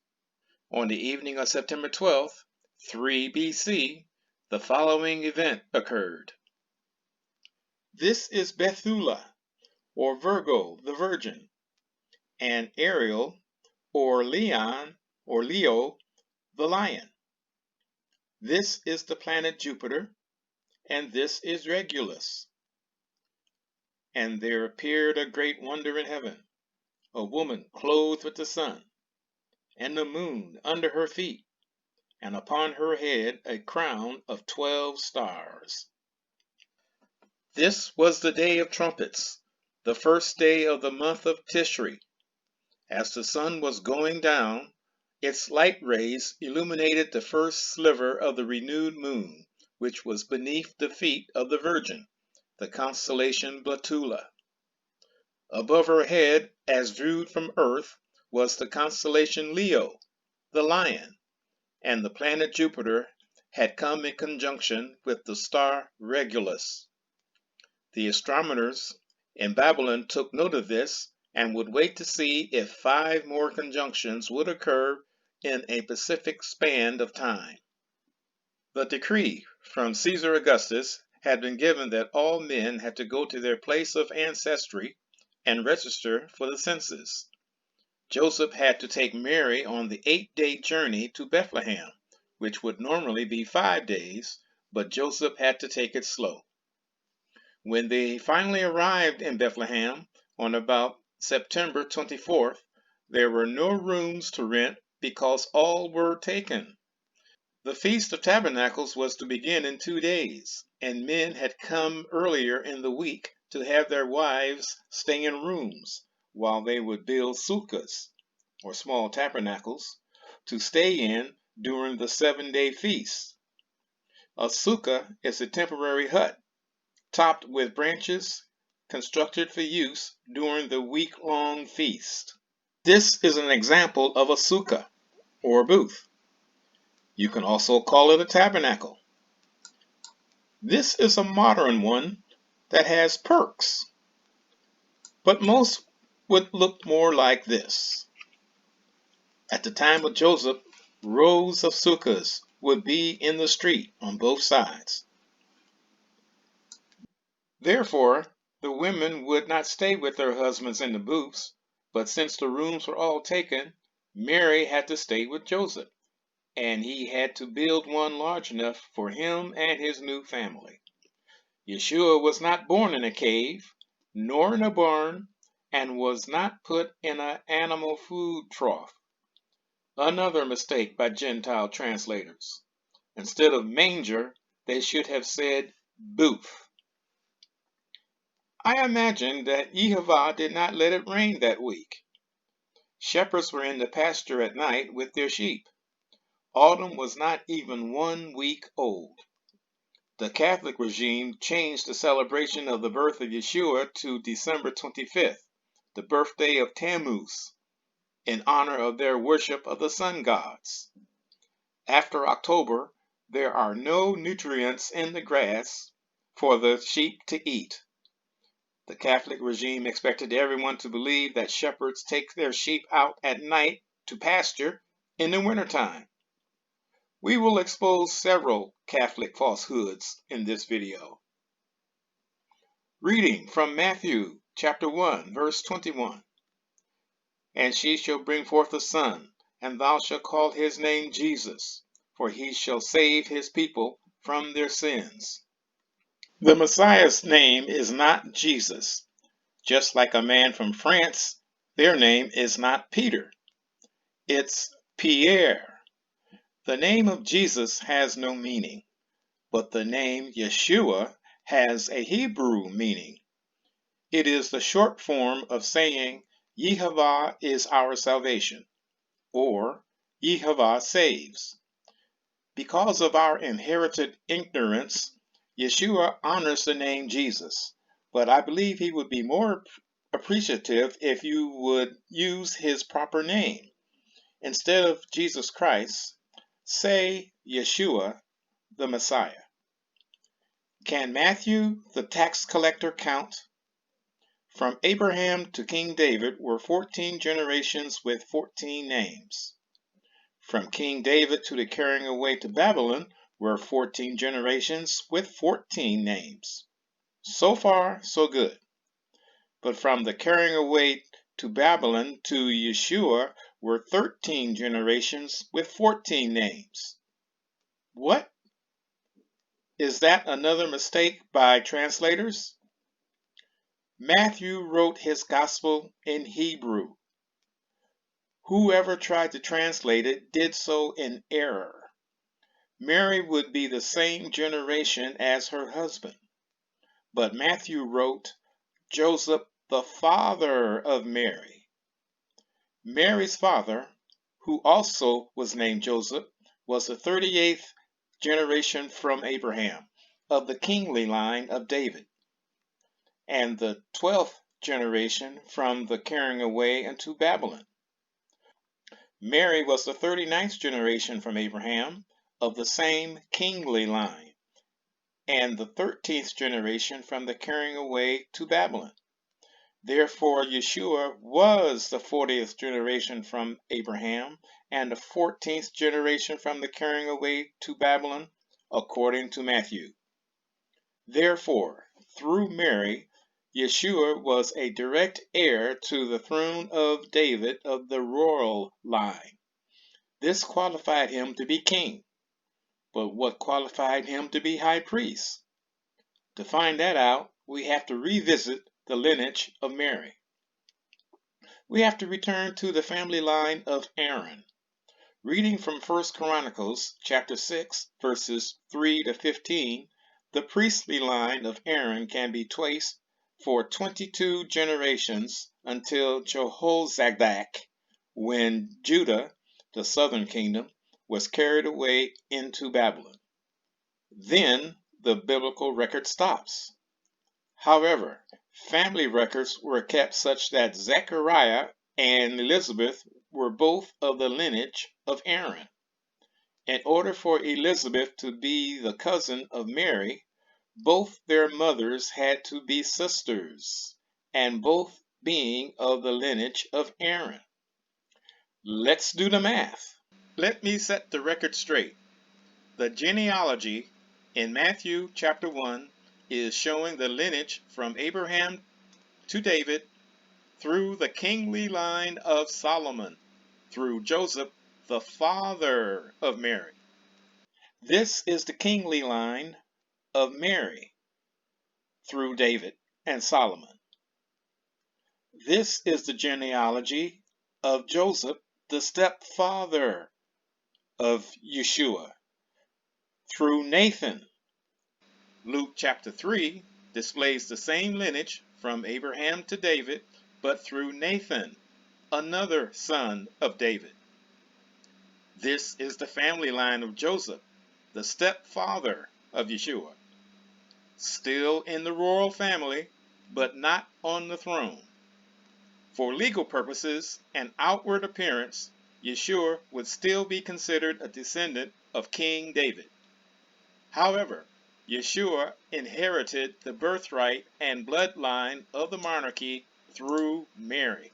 On the evening of September 12th, 3 BC, the following event occurred. This is Bethulah, or Virgo the Virgin, and Ariel, or Leon, or Leo the Lion. This is the planet Jupiter, and this is Regulus. And there appeared a great wonder in heaven, a woman clothed with the sun, and the moon under her feet, and upon her head a crown of 12 stars. This was the day of trumpets, the first day of the month of Tishri. As the sun was going down, its light rays illuminated the first sliver of the renewed moon, which was beneath the feet of the Virgin, the constellation Bethulah. Above her head, as viewed from Earth, was the constellation Leo, the Lion, and the planet Jupiter had come in conjunction with the star Regulus. The astronomers in Babylon took note of this and would wait to see if 5 more conjunctions would occur in a specific span of time. The decree from Caesar Augustus had been given that all men had to go to their place of ancestry and register for the census. Joseph had to take Mary on the 8-day journey to Bethlehem, which would normally be 5 days, but Joseph had to take it slow. When they finally arrived in Bethlehem on about September 24th, there were no rooms to rent because all were taken. The Feast of Tabernacles was to begin in 2 days, and men had come earlier in the week to have their wives stay in rooms while they would build sukkahs, or small tabernacles, to stay in during the 7-day feast. A sukkah is a temporary hut topped with branches, constructed for use during the week-long feast. This is an example of a sukkah, or booth. You can also call it a tabernacle. This is a modern one that has perks, but most would look more like this. At the time of Joseph, rows of sukkahs would be in the street on both sides. Therefore, the women would not stay with their husbands in the booths, but since the rooms were all taken, Mary had to stay with Joseph, and he had to build one large enough for him and his new family. Yeshua was not born in a cave, nor in a barn, and was not put in an animal food trough. Another mistake by Gentile translators. Instead of manger, they should have said booth. I imagine that Yehovah did not let it rain that week. Shepherds were in the pasture at night with their sheep. Autumn was not even 1 week old. The Catholic regime changed the celebration of the birth of Yeshua to December 25th, the birthday of Tammuz, in honor of their worship of the sun gods. After October, there are no nutrients in the grass for the sheep to eat. The Catholic regime expected everyone to believe that shepherds take their sheep out at night to pasture in the wintertime. We will expose several Catholic falsehoods in this video. Reading from Matthew chapter 1, verse 21. And she shall bring forth a son, and thou shalt call his name Jesus, for he shall save his people from their sins. The Messiah's name is not Jesus. Just like a man from France, their name is not Peter. It's Pierre. The name of Jesus has no meaning, but the name Yeshua has a Hebrew meaning. It is the short form of saying Yehovah is our salvation, or Yehovah saves. Because of our inherited ignorance, Yeshua honors the name Jesus, but I believe he would be more appreciative if you would use his proper name. Instead of Jesus Christ, say Yeshua, the Messiah. Can Matthew, the tax collector, count? From Abraham to King David were 14 generations with 14 names. From King David to the carrying away to Babylon were 14 generations with 14 names. So far, so good. But from the carrying away to Babylon to Yeshua were 13 generations with 14 names. What? Is that another mistake by translators? Matthew wrote his gospel in Hebrew. Whoever tried to translate it did so in error. Mary would be the same generation as her husband, but Matthew wrote Joseph, the father of Mary. Mary's father, who also was named Joseph, was the 38th generation from Abraham, of the kingly line of David, and the 12th generation from the carrying away into Babylon. Mary was the 39th generation from Abraham, of the same kingly line, and the 13th generation from the carrying away to Babylon. Therefore, Yeshua was the 40th generation from Abraham and the 14th generation from the carrying away to Babylon, according to Matthew. Therefore, through Mary, Yeshua was a direct heir to the throne of David of the royal line. This qualified him to be king. But what qualified him to be high priest? To find that out, we have to revisit the lineage of Mary. We have to return to the family line of Aaron. Reading from 1 Chronicles chapter 6, verses 3 to 15, the priestly line of Aaron can be traced for 22 generations until Jehozadak, when Judah, the southern kingdom, was carried away into Babylon. Then the biblical record stops. However, family records were kept such that Zechariah and Elizabeth were both of the lineage of Aaron. In order for Elizabeth to be the cousin of Mary, both their mothers had to be sisters, and both being of the lineage of Aaron. Let's do the math. Let me set the record straight. The genealogy in Matthew chapter 1 is showing the lineage from Abraham to David through the kingly line of Solomon, through Joseph, the father of Mary. This is the kingly line of Mary through David and Solomon. This is the genealogy of Joseph, the stepfather of Yeshua, through Nathan. Luke chapter 3 displays the same lineage from Abraham to David, but through Nathan, another son of David. This is the family line of Joseph, the stepfather of Yeshua, still in the royal family, but not on the throne. For legal purposes and outward appearance, Yeshua would still be considered a descendant of King David. However, Yeshua inherited the birthright and bloodline of the monarchy through Mary.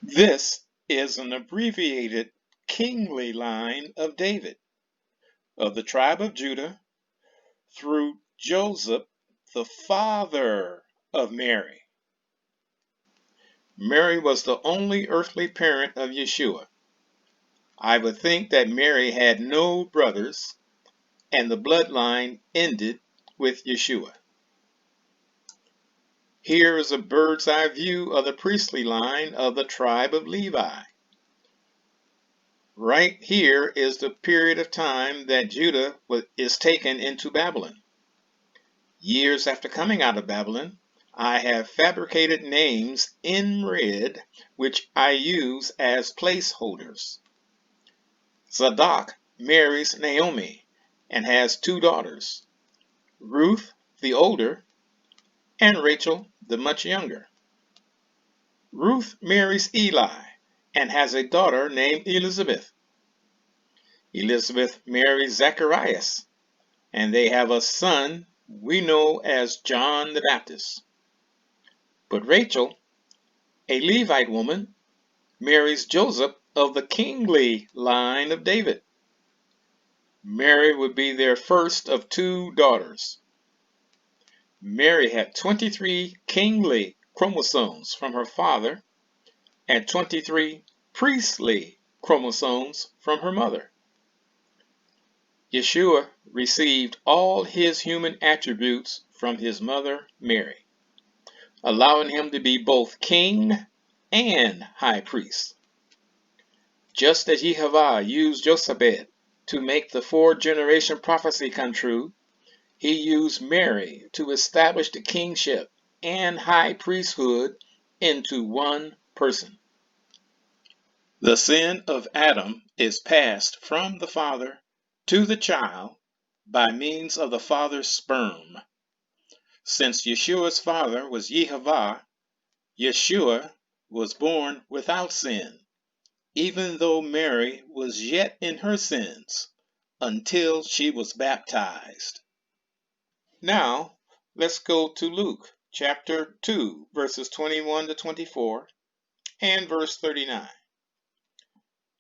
This is an abbreviated kingly line of David, of the tribe of Judah, through Joseph, the father of Mary. Mary was the only earthly parent of Yeshua. I would think that Mary had no brothers, and the bloodline ended with Yeshua. Here is a bird's eye view of the priestly line of the tribe of Levi. Right here is the period of time that Judah is taken into Babylon. Years after coming out of Babylon, I have fabricated names in red, which I use as placeholders. Zadok marries Naomi and has 2 daughters, Ruth the older and Rachel the much younger. Ruth marries Eli and has a daughter named Elizabeth. Elizabeth married Zacharias, and they have a son we know as John the Baptist. But Rachel, a Levite woman, marries Joseph of the kingly line of David. Mary would be their first of 2 daughters. Mary had 23 kingly chromosomes from her father and 23 priestly chromosomes from her mother. Yeshua received all his human attributes from his mother Mary, allowing him to be both king and high priest. Just as Yehovah used Jochebed to make the 4-generation prophecy come true, he used Mary to establish the kingship and high priesthood into one person. The sin of Adam is passed from the father to the child by means of the father's sperm. Since Yeshua's father was Yehovah, Yeshua was born without sin, even though Mary was yet in her sins, until she was baptized. Now, let's go to Luke chapter 2, verses 21 to 24, and verse 39.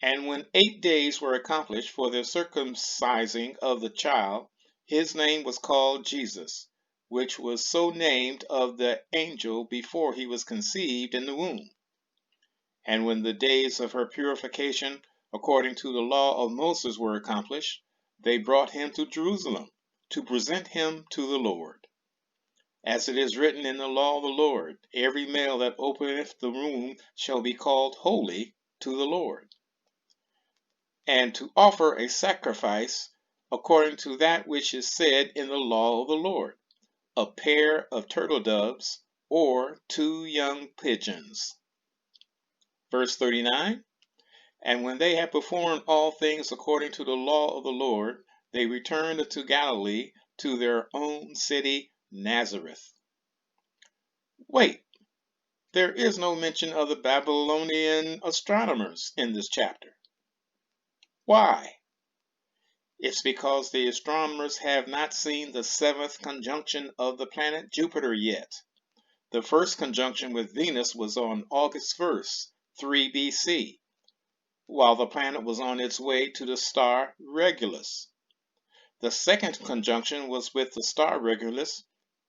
And when 8 days were accomplished for the circumcising of the child, his name was called Jesus, which was so named of the angel before he was conceived in the womb. And when the days of her purification, according to the law of Moses, were accomplished, they brought him to Jerusalem to present him to the Lord. As it is written in the law of the Lord, every male that openeth the womb shall be called holy to the Lord. And to offer a sacrifice according to that which is said in the law of the Lord, a pair of turtle doves or 2 young pigeons. Verse 39, and when they had performed all things according to the law of the Lord, they returned to Galilee, to their own city Nazareth. Wait, there is no mention of the Babylonian astronomers in this chapter. Why? It's because the astronomers have not seen the 7th conjunction of the planet Jupiter yet. The first conjunction with Venus was on August 1st, 3 BC, while the planet was on its way to the star Regulus. The second conjunction was with the star Regulus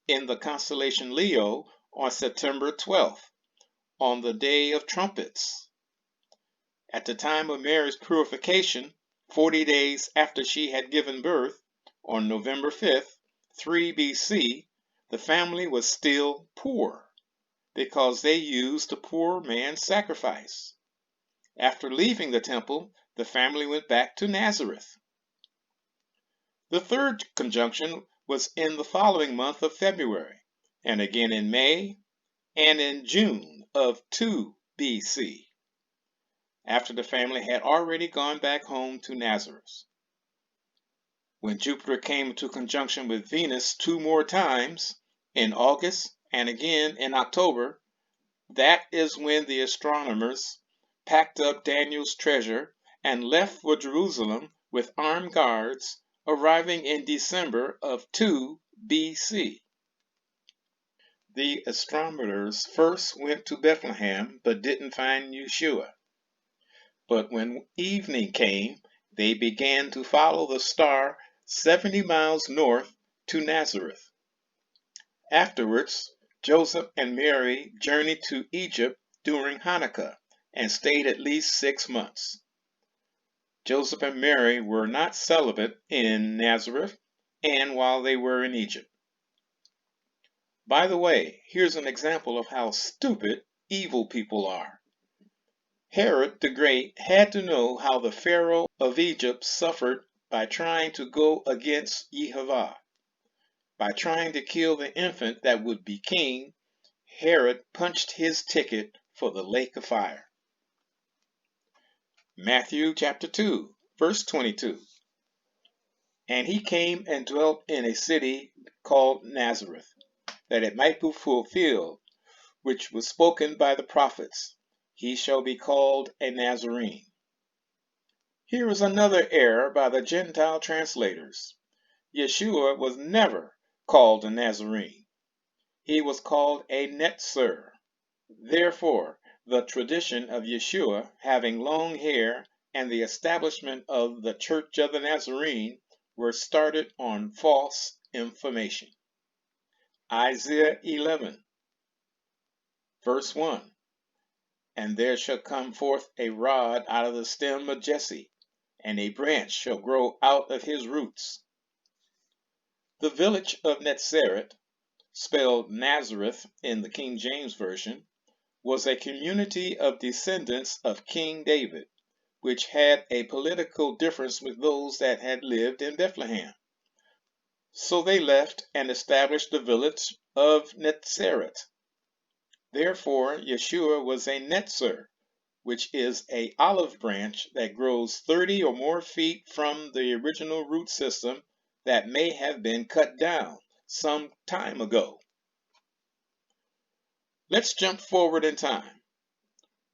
in the constellation Leo on September 12th, on the Day of Trumpets. At the time of Mary's purification, 40 days after she had given birth, on November 5th, 3 BC, the family was still poor because they used the poor man's sacrifice. After leaving the temple, the family went back to Nazareth. The third conjunction was in the following month of February, and again in May, and in June of 2 BC. After the family had already gone back home to Nazareth. When Jupiter came into conjunction with Venus 2 more times, in August and again in October, that is when the astronomers packed up Daniel's treasure and left for Jerusalem with armed guards, arriving in December of 2 BC. The astronomers first went to Bethlehem but didn't find Yeshua. But when evening came, they began to follow the star 70 miles north to Nazareth. Afterwards, Joseph and Mary journeyed to Egypt during Hanukkah and stayed at least 6 months. Joseph and Mary were not celibate in Nazareth and while they were in Egypt. By the way, here's an example of how stupid evil people are. Herod the Great had to know how the Pharaoh of Egypt suffered by trying to go against Yehovah. By trying to kill the infant that would be king, Herod punched his ticket for the lake of fire. Matthew chapter 2, verse 22. And he came and dwelt in a city called Nazareth, that it might be fulfilled, which was spoken by the prophets, he shall be called a Nazarene. Here is another error by the Gentile translators. Yeshua was never called a Nazarene. He was called a Netzer. Therefore, the tradition of Yeshua having long hair and the establishment of the Church of the Nazarene were started on false information. Isaiah 11, verse 1. And there shall come forth a rod out of the stem of Jesse, and a branch shall grow out of his roots. The village of Netzaret, spelled Nazareth in the King James Version, was a community of descendants of King David, which had a political difference with those that had lived in Bethlehem. So they left and established the village of Netzaret. Therefore, Yeshua was a Netzer, which is an olive branch that grows 30 or more feet from the original root system that may have been cut down some time ago. Let's jump forward in time.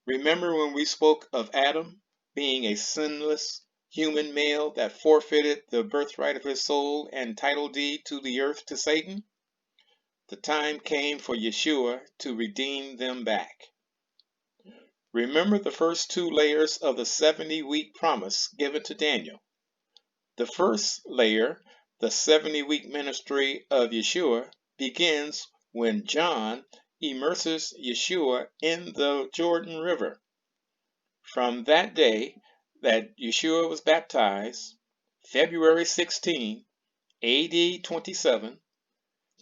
Remember when we spoke of Adam being a sinless human male that forfeited the birthright of his soul and title deed to the earth to Satan? The time came for Yeshua to redeem them back. Remember the first two layers of the 70-week promise given to Daniel. The first layer, the 70-week ministry of Yeshua, begins when John immerses Yeshua in the Jordan River. From that day that Yeshua was baptized, February 16, AD 27,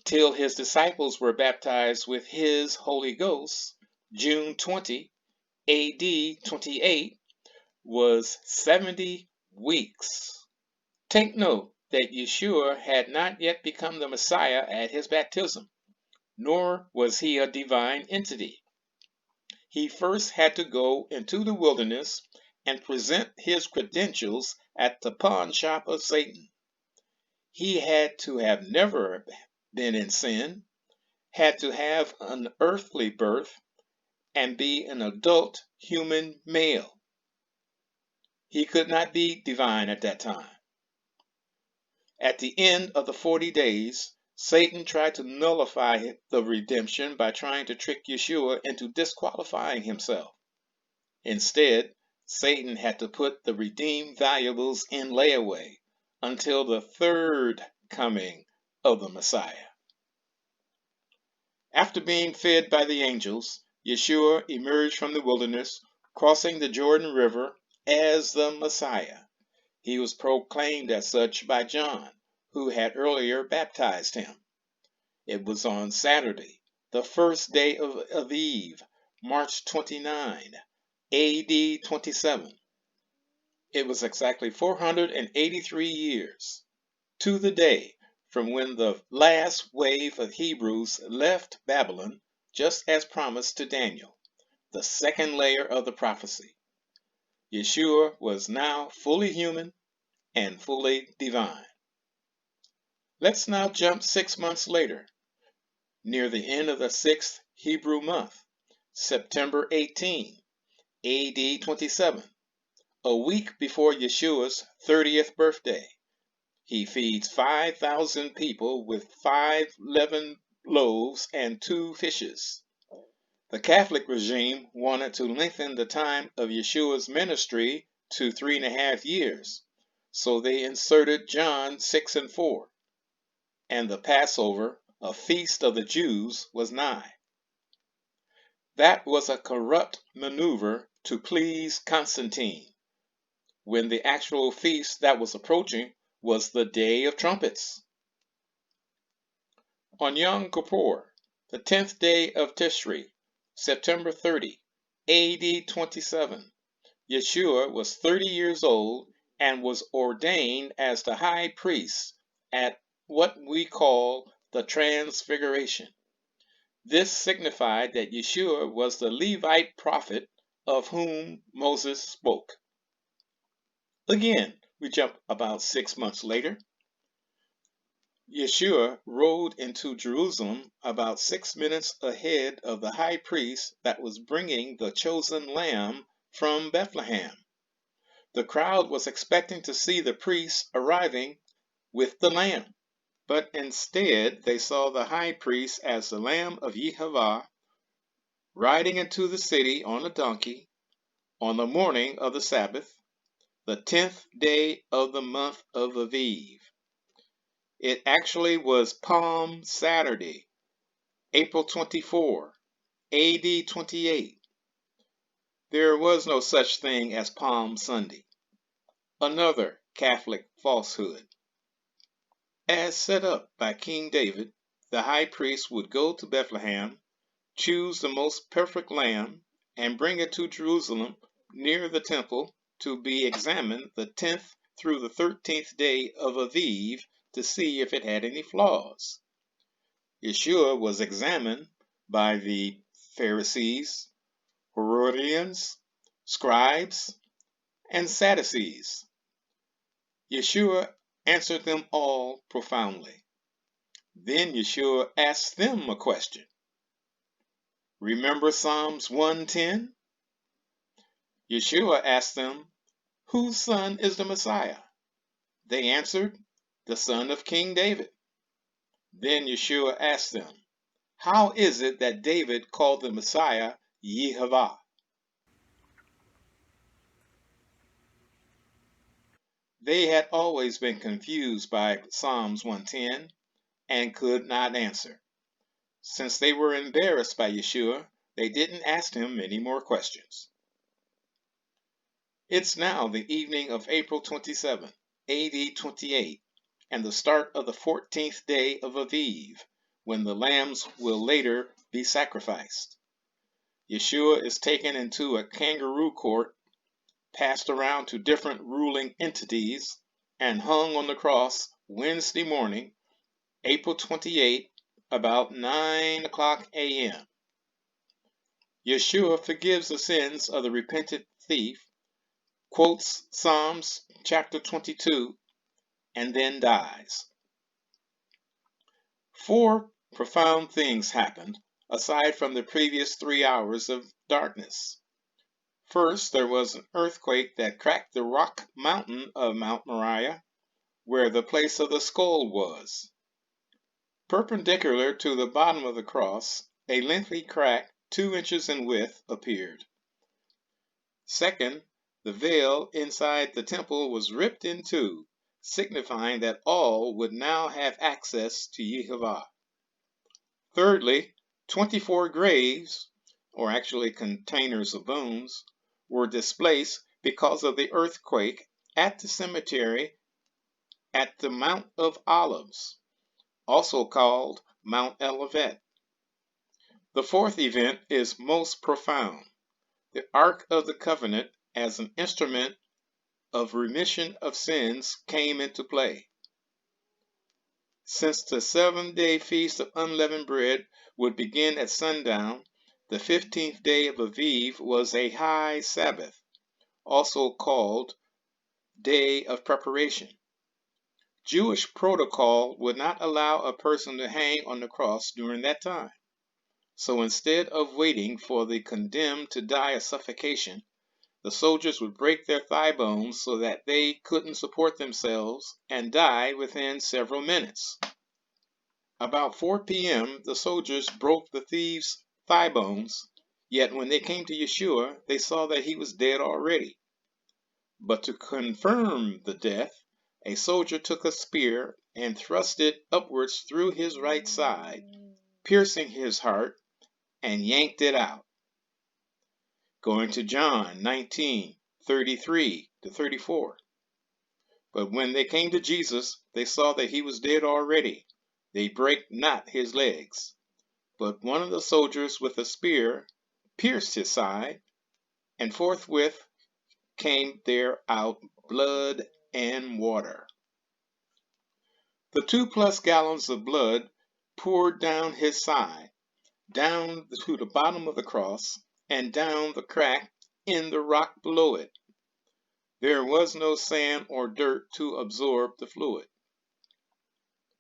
till his disciples were baptized with his Holy Ghost, June 20, AD 28, was 70 weeks. Take note that Yeshua had not yet become the Messiah at his baptism, nor was he a divine entity. He first had to go into the wilderness and present his credentials at the pawn shop of Satan. He had to have never been in sin, had to have an earthly birth, and be an adult human male. He could not be divine at that time. At the end of the 40 days, Satan tried to nullify the redemption by trying to trick Yeshua into disqualifying himself. Instead, Satan had to put the redeemed valuables in layaway until the third coming of the Messiah. After being fed by the angels, Yeshua emerged from the wilderness, crossing the Jordan River as the Messiah. He was proclaimed as such by John, who had earlier baptized him. It was on Saturday, the first day of Aviv, March 29, AD 27. It was exactly 483 years to the day from when the last wave of Hebrews left Babylon, just as promised to Daniel, the second layer of the prophecy. Yeshua was now fully human and fully divine. Let's now jump 6 months later, near the end of the 6th Hebrew month, September 18, AD 27, a week before Yeshua's 30th birthday. He feeds 5,000 people with 5 leavened loaves and 2 fishes. The Catholic regime wanted to lengthen the time of Yeshua's ministry to 3.5 years, so they inserted John 6 and 4. And the Passover, a feast of the Jews, was nigh. That was a corrupt maneuver to please Constantine, when the actual feast that was approaching was the Day of Trumpets. On Yom Kippur, the 10th day of Tishri, September 30, AD 27, Yeshua was 30 years old and was ordained as the high priest at what we call the Transfiguration. This signified that Yeshua was the Levite prophet of whom Moses spoke. Again, we jump about 6 months later. Yeshua rode into Jerusalem about 6 minutes ahead of the high priest that was bringing the chosen lamb from Bethlehem. The crowd was expecting to see the priest arriving with the lamb, but instead they saw the high priest as the Lamb of Yehovah riding into the city on a donkey on the morning of the Sabbath, the 10th day of the month of Aviv. It actually was Palm Saturday, April 24, AD 28. There was no such thing as Palm Sunday, another Catholic falsehood. As set up by King David, the high priest would go to Bethlehem, choose the most perfect lamb, and bring it to Jerusalem near the temple to be examined the 10th through the 13th day of Aviv to see if it had any flaws. Yeshua was examined by the Pharisees, Herodians, scribes, and Sadducees. Yeshua answered them all profoundly. Then Yeshua asked them a question. Remember Psalms 110? Yeshua asked them, whose son is the Messiah? They answered, the son of King David. Then Yeshua asked them, how is it that David called the Messiah Yehovah? They had always been confused by Psalms 110 and could not answer. Since they were embarrassed by Yeshua, they didn't ask him any more questions. It's now the evening of April 27, AD 28, and the start of the 14th day of Aviv, when the lambs will later be sacrificed. Yeshua is taken into a kangaroo court, passed around to different ruling entities, and hung on the cross Wednesday morning, April 28, about 9 o'clock a.m. Yeshua forgives the sins of the repentant thief, quotes Psalms chapter 22, and then dies. 4 profound things happened aside from the previous 3 hours of darkness. First, there was an earthquake that cracked the rock mountain of Mount Moriah, where the place of the skull was. Perpendicular to the bottom of the cross, a lengthy crack 2 inches in width appeared. Second, the veil inside the temple was ripped in two, signifying that all would now have access to Yehovah. Thirdly, 24 graves, or actually containers of bones, were displaced because of the earthquake at the cemetery at the Mount of Olives, also called Mount Levite. The fourth event is most profound. The Ark of the Covenant as an instrument of remission of sins came into play. Since the 7-day feast of unleavened bread would begin at sundown, the 15th day of Aviv was a high Sabbath, also called Day of Preparation. Jewish protocol would not allow a person to hang on the cross during that time. So instead of waiting for the condemned to die of suffocation, the soldiers would break their thigh bones so that they couldn't support themselves and die within several minutes. About 4 p.m., the soldiers broke the thief's thigh bones, yet when they came to Yeshua, they saw that he was dead already. But to confirm the death, a soldier took a spear and thrust it upwards through his right side, piercing his heart, and yanked it out. Going to John 19:33-34. But when they came to Jesus, they saw that he was dead already. They brake not his legs. But one of the soldiers with a spear pierced his side, and forthwith came there out blood and water. The 2+ gallons of blood poured down his side, down to the bottom of the cross, and down the crack in the rock below it. There was no sand or dirt to absorb the fluid.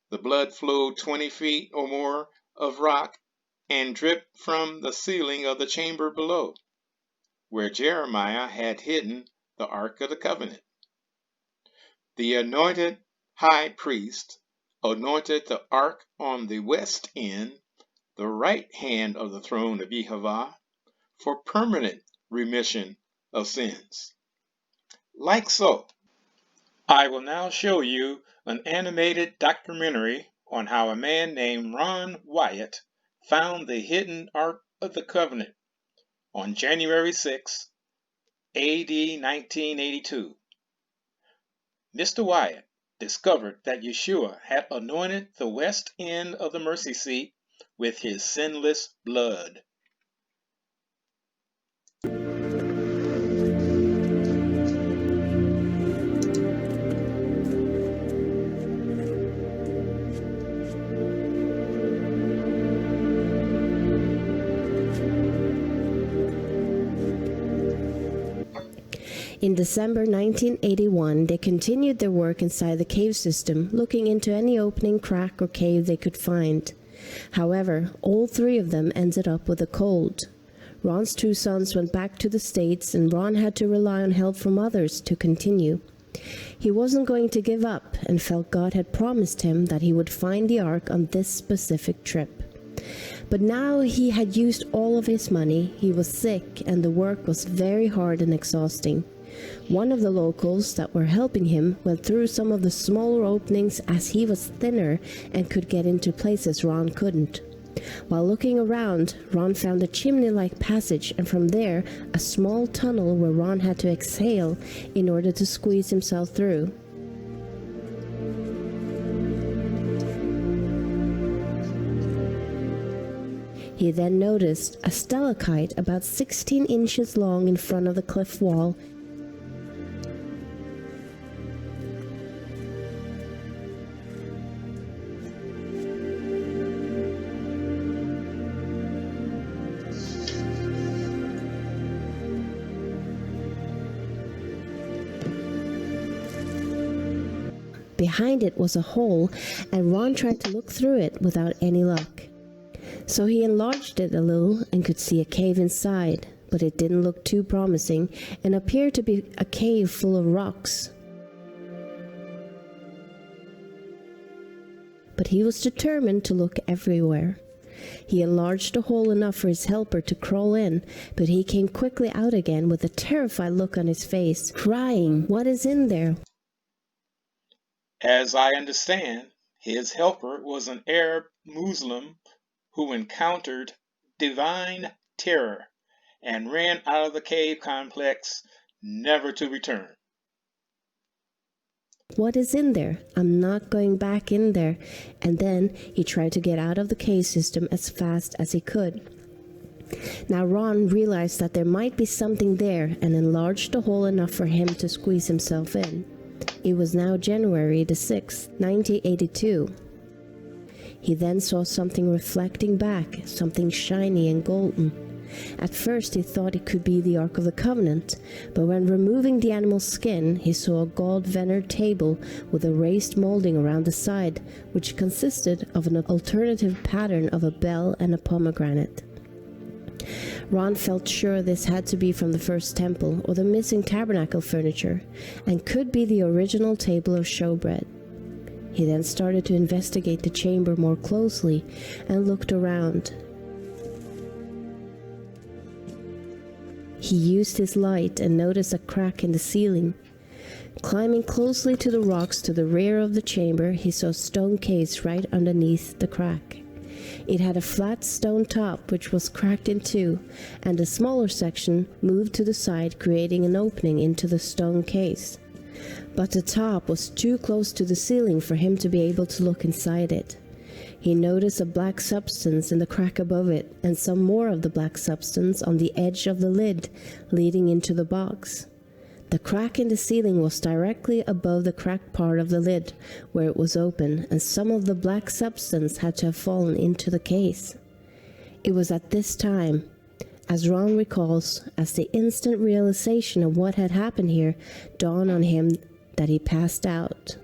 The blood flowed 20 feet or more of rock and dripped from the ceiling of the chamber below, where Jeremiah had hidden the Ark of the Covenant. The anointed high priest anointed the ark on the west end, the right hand of the throne of Yehovah, for permanent remission of sins. Like so, I will now show you an animated documentary on how a man named Ron Wyatt found the hidden Ark of the Covenant on January 6, A.D. 1982. Mr. Wyatt discovered that Yeshua had anointed the west end of the mercy seat with his sinless blood. In December 1981, they continued their work inside the cave system, looking into any opening, crack, or cave they could find. However, all three of them ended up with a cold. Ron's two sons went back to the States, and Ron had to rely on help from others to continue. He wasn't going to give up, and felt God had promised him that he would find the ark on this specific trip. But now he had used all of his money, he was sick, and the work was very hard and exhausting. One of the locals that were helping him went through some of the smaller openings as he was thinner and could get into places Ron couldn't. While looking around, Ron found a chimney-like passage, and from there, a small tunnel where Ron had to exhale in order to squeeze himself through. He then noticed a stalactite about 16 inches long in front of the cliff wall. Behind it was a hole, and Ron tried to look through it without any luck. So he enlarged it a little and could see a cave inside, but it didn't look too promising and appeared to be a cave full of rocks. But he was determined to look everywhere. He enlarged the hole enough for his helper to crawl in, but he came quickly out again with a terrified look on his face, crying, "What is in there?" As I understand, his helper was an Arab Muslim who encountered divine terror and ran out of the cave complex, never to return. "What is in there? I'm not going back in there." And then he tried to get out of the cave system as fast as he could. Now Ron realized that there might be something there and enlarged the hole enough for him to squeeze himself in. It was now January the 6th, 1982. He then saw something reflecting back, something shiny and golden. At first he thought it could be the Ark of the Covenant, but when removing the animal's skin, he saw a gold-veneered table with a raised molding around the side, which consisted of an alternative pattern of a bell and a pomegranate. Ron felt sure this had to be from the first temple or the missing tabernacle furniture, and could be the original table of showbread. He then started to investigate the chamber more closely and looked around. He used his light and noticed a crack in the ceiling. Climbing closely to the rocks to the rear of the chamber, he saw a stone case right underneath the crack. It had a flat stone top which was cracked in two, and a smaller section moved to the side, creating an opening into the stone case. But the top was too close to the ceiling for him to be able to look inside it. He noticed a black substance in the crack above it, and some more of the black substance on the edge of the lid, leading into the box. The crack in the ceiling was directly above the cracked part of the lid, where it was open, and some of the black substance had to have fallen into the case. It was at this time, as Ron recalls, as the instant realization of what had happened here dawned on him, that he passed out.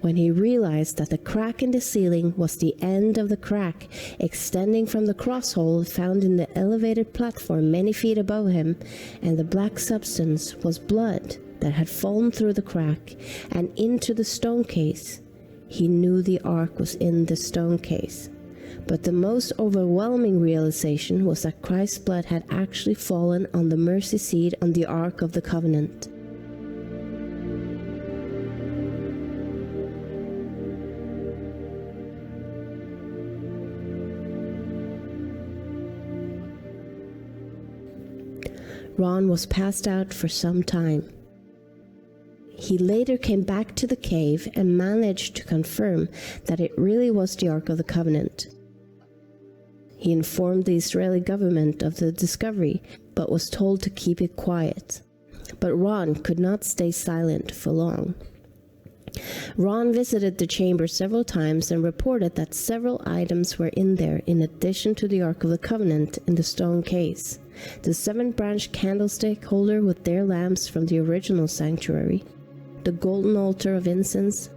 when he realized that the crack in the ceiling was the end of the crack extending from the crosshole found in the elevated platform many feet above him, and the black substance was blood that had fallen through the crack and into the stone case, he knew the ark was in the stone case. But the most overwhelming realization was that Christ's blood had actually fallen on the mercy seat on the Ark of the Covenant. Ron was passed out for some time. He later came back to the cave and managed to confirm that it really was the Ark of the Covenant. He informed the Israeli government of the discovery, but was told to keep it quiet. But Ron could not stay silent for long. Ron visited the chamber several times and reported that several items were in there in addition to the Ark of the Covenant in the stone case. The 7-branch candlestick holder with their lamps from the original sanctuary, the golden altar of incense,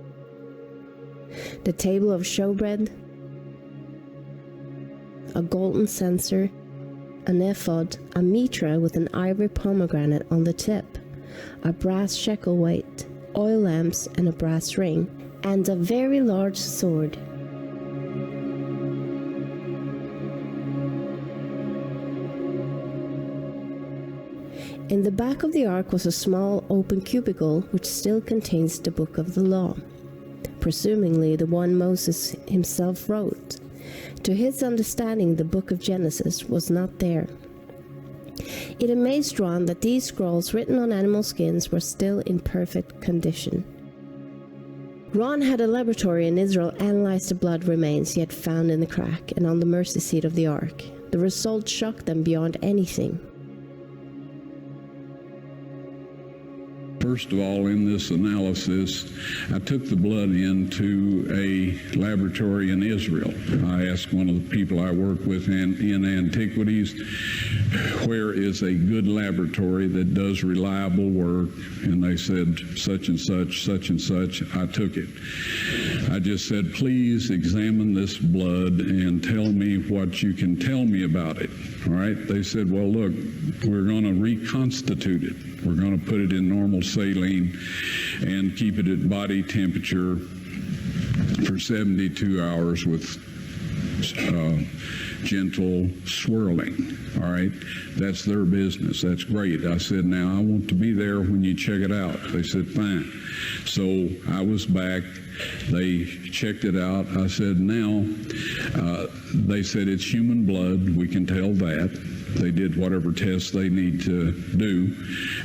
the table of showbread, a golden censer, an ephod, a mitra with an ivory pomegranate on the tip, a brass shekel weight, oil lamps and a brass ring, and a very large sword. In the back of the ark was a small open cubicle which still contains the book of the law, presumably the one Moses himself wrote. To his understanding, the book of Genesis was not there. It amazed Ron that these scrolls written on animal skins were still in perfect condition. Ron had a laboratory in Israel analyze the blood remains he had found in the crack and on the mercy seat of the ark. The result shocked them beyond anything. First of all, in this analysis, I took the blood into a laboratory in Israel. I asked one of the people I work with in antiquities, where is a good laboratory that does reliable work? And they said, such and such, such and such. I took it. I just said, please examine this blood and tell me what you can tell me about it. All right? They said, well, look, we're going to reconstitute it. We're going to put it in normal saline and keep it at body temperature for 72 hours with gentle swirling. All right, that's their business. That's great. I said, now I want to be there when you check it out. They said, fine. So I was back. They checked it out. I said, now, they said it's human blood. We can tell that. They did whatever tests they need to do.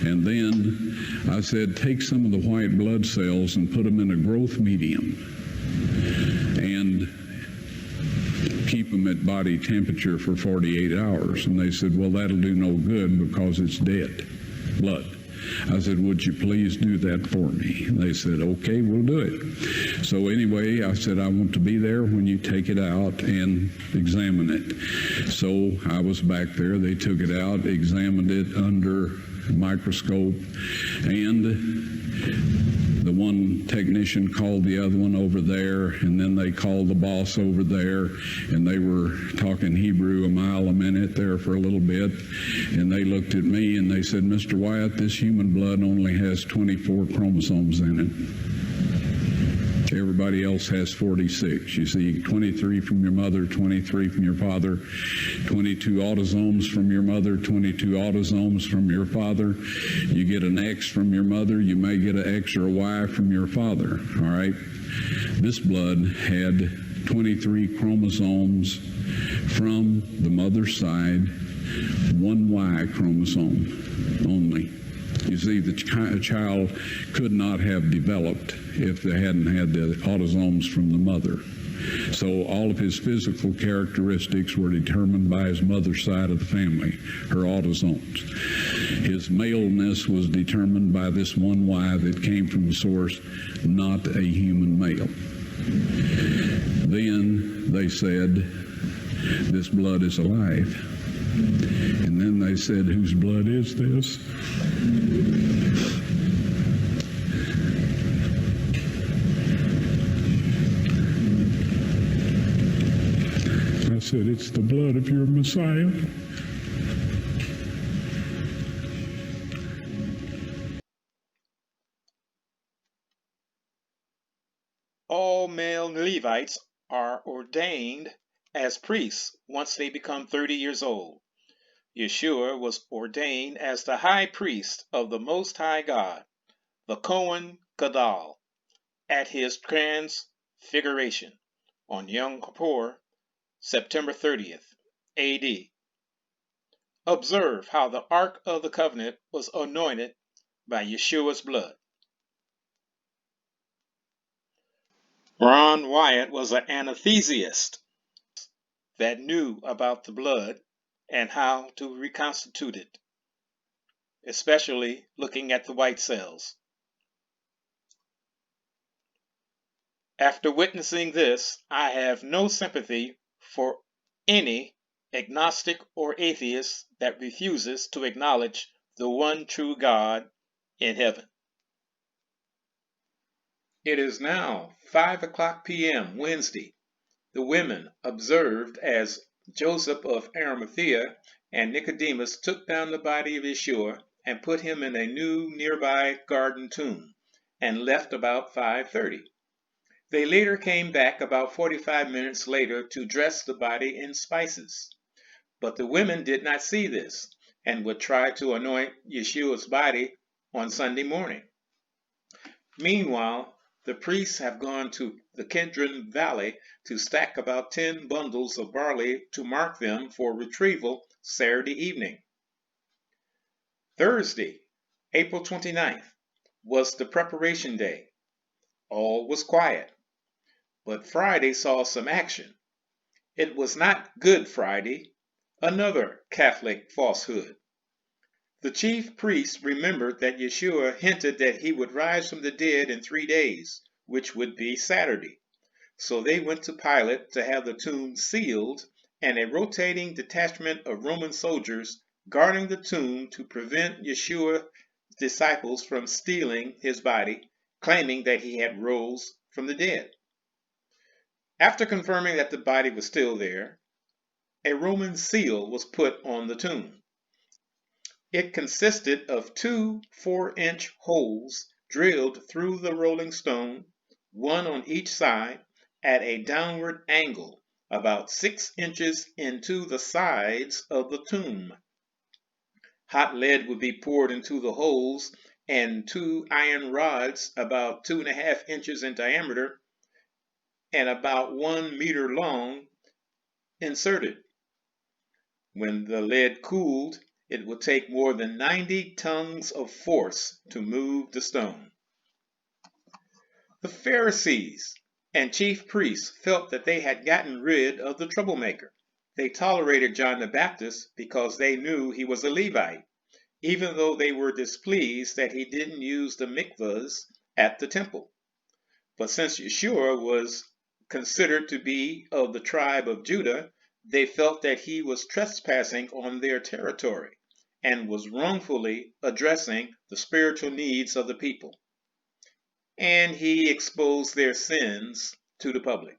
And then I said, take some of the white blood cells and put them in a growth medium and keep them at body temperature for 48 hours. And they said, well, that'll do no good because it's dead blood. I said, would you please do that for me? And they said, okay, we'll do it. So anyway, I said, I want to be there when you take it out and examine it. So I was back there. They took it out, examined it under a microscope, and the one technician called the other one over there, and then they called the boss over there, and they were talking Hebrew a mile a minute there for a little bit, and they looked at me and they said, Mr. Wyatt, this human blood only has 24 chromosomes in it. Everybody else has 46. You see, 23 from your mother, 23 from your father, 22 autosomes from your mother, 22 autosomes from your father. You get an X from your mother, you may get an X or a Y from your father, all right? This blood had 23 chromosomes from the mother's side, one Y chromosome only. You see, the child could not have developed if they hadn't had the autosomes from the mother. So all of his physical characteristics were determined by his mother's side of the family, her autosomes. His maleness was determined by this one Y that came from the source, not a human male. Then they said, this blood is alive. And then they said, whose blood is this? said, "It's the blood of your Messiah." All male Levites are ordained as priests once they become 30 years old. Yeshua was ordained as the high priest of the Most High God, the Cohen Gadol, at his transfiguration on Yom Kippur, September 30th, A.D. Observe how the Ark of the Covenant was anointed by Yeshua's blood. Ron Wyatt was an anesthesiast that knew about the blood and how to reconstitute it, especially looking at the white cells. After witnessing this, I have no sympathy for any agnostic or atheist that refuses to acknowledge the one true God in heaven. It is now 5:00 p.m. Wednesday. The women observed as Joseph of Arimathea and Nicodemus took down the body of Yeshua and put him in a new nearby garden tomb and left about 5:30. They later came back about 45 minutes later to dress the body in spices. But the women did not see this and would try to anoint Yeshua's body on Sunday morning. Meanwhile, the priests have gone to the Kidron Valley to stack about 10 bundles of barley to mark them for retrieval Saturday evening. Thursday, April 29th, was the preparation day. All was quiet. But Friday saw some action. It was not Good Friday, another Catholic falsehood. The chief priests remembered that Yeshua hinted that he would rise from the dead in 3 days, which would be Saturday. So they went to Pilate to have the tomb sealed and a rotating detachment of Roman soldiers guarding the tomb to prevent Yeshua's disciples from stealing his body, claiming that he had rose from the dead. After confirming that the body was still there, a Roman seal was put on the tomb. It consisted of 2 4-inch holes drilled through the rolling stone, one on each side, at a downward angle, about 6 inches into the sides of the tomb. Hot lead would be poured into the holes, and 2 iron rods about 2.5 inches in diameter and about 1 meter long inserted. When the lead cooled, it would take more than 90 tons of force to move the stone. The Pharisees and chief priests felt that they had gotten rid of the troublemaker. They tolerated John the Baptist because they knew he was a Levite, even though they were displeased that he didn't use the mikvahs at the temple. But since Yeshua was considered to be of the tribe of Judah, they felt that he was trespassing on their territory and was wrongfully addressing the spiritual needs of the people. And he exposed their sins to the public.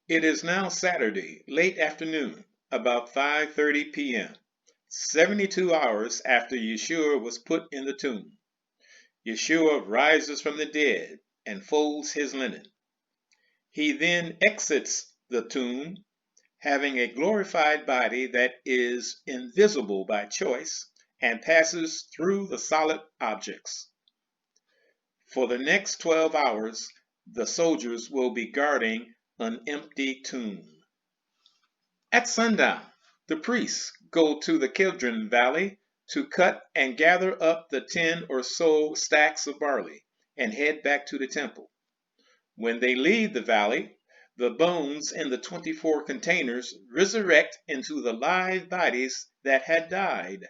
It is now Saturday, late afternoon, about 5:30 p.m., 72 hours after Yeshua was put in the tomb. Yeshua rises from the dead and folds his linen. He then exits the tomb, having a glorified body that is invisible by choice and passes through the solid objects. For the next 12 hours, the soldiers will be guarding an empty tomb. At sundown, the priests go to the Kidron Valley to cut and gather up the 10 or so stacks of barley and head back to the temple. When they leave the valley, the bones in the 24 containers resurrect into the live bodies that had died.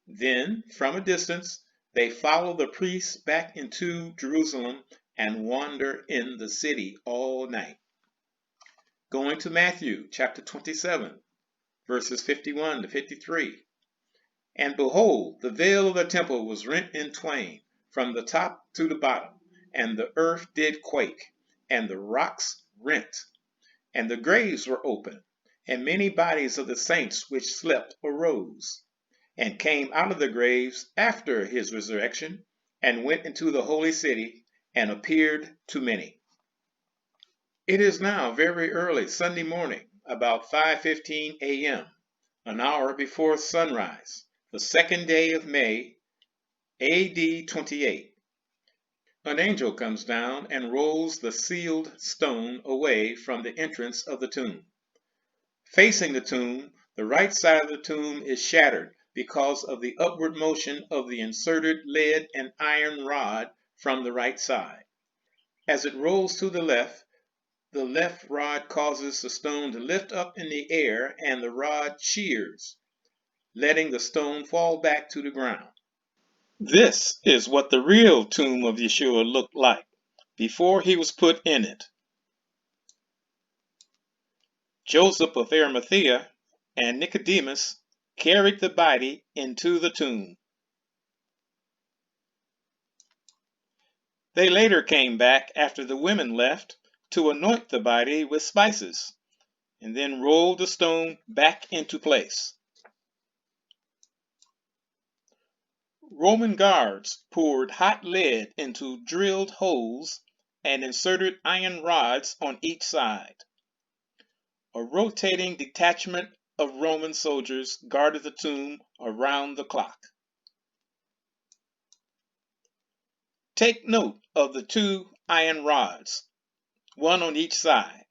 Then, from a distance, they follow the priests back into Jerusalem and wander in the city all night. Going to Matthew chapter 27, verses 51 to 53. And behold, the veil of the temple was rent in twain from the top to the bottom, and the earth did quake, and the rocks rent, and the graves were opened, and many bodies of the saints which slept arose, and came out of the graves after his resurrection, and went into the holy city, and appeared to many. It is now very early Sunday morning, about 5:15 a.m., an hour before sunrise, the second day of May, A.D. 28. An angel comes down and rolls the sealed stone away from the entrance of the tomb. Facing the tomb, the right side of the tomb is shattered because of the upward motion of the inserted lead and iron rod from the right side. As it rolls to the left rod causes the stone to lift up in the air, and the rod shears, letting the stone fall back to the ground. This is what the real tomb of Yeshua looked like before he was put in it. Joseph of Arimathea and Nicodemus carried the body into the tomb. They later came back after the women left to anoint the body with spices, and then rolled the stone back into place. Roman guards poured hot lead into drilled holes and inserted iron rods on each side. A rotating detachment of Roman soldiers guarded the tomb around the clock. Take note of the two iron rods, one on each side.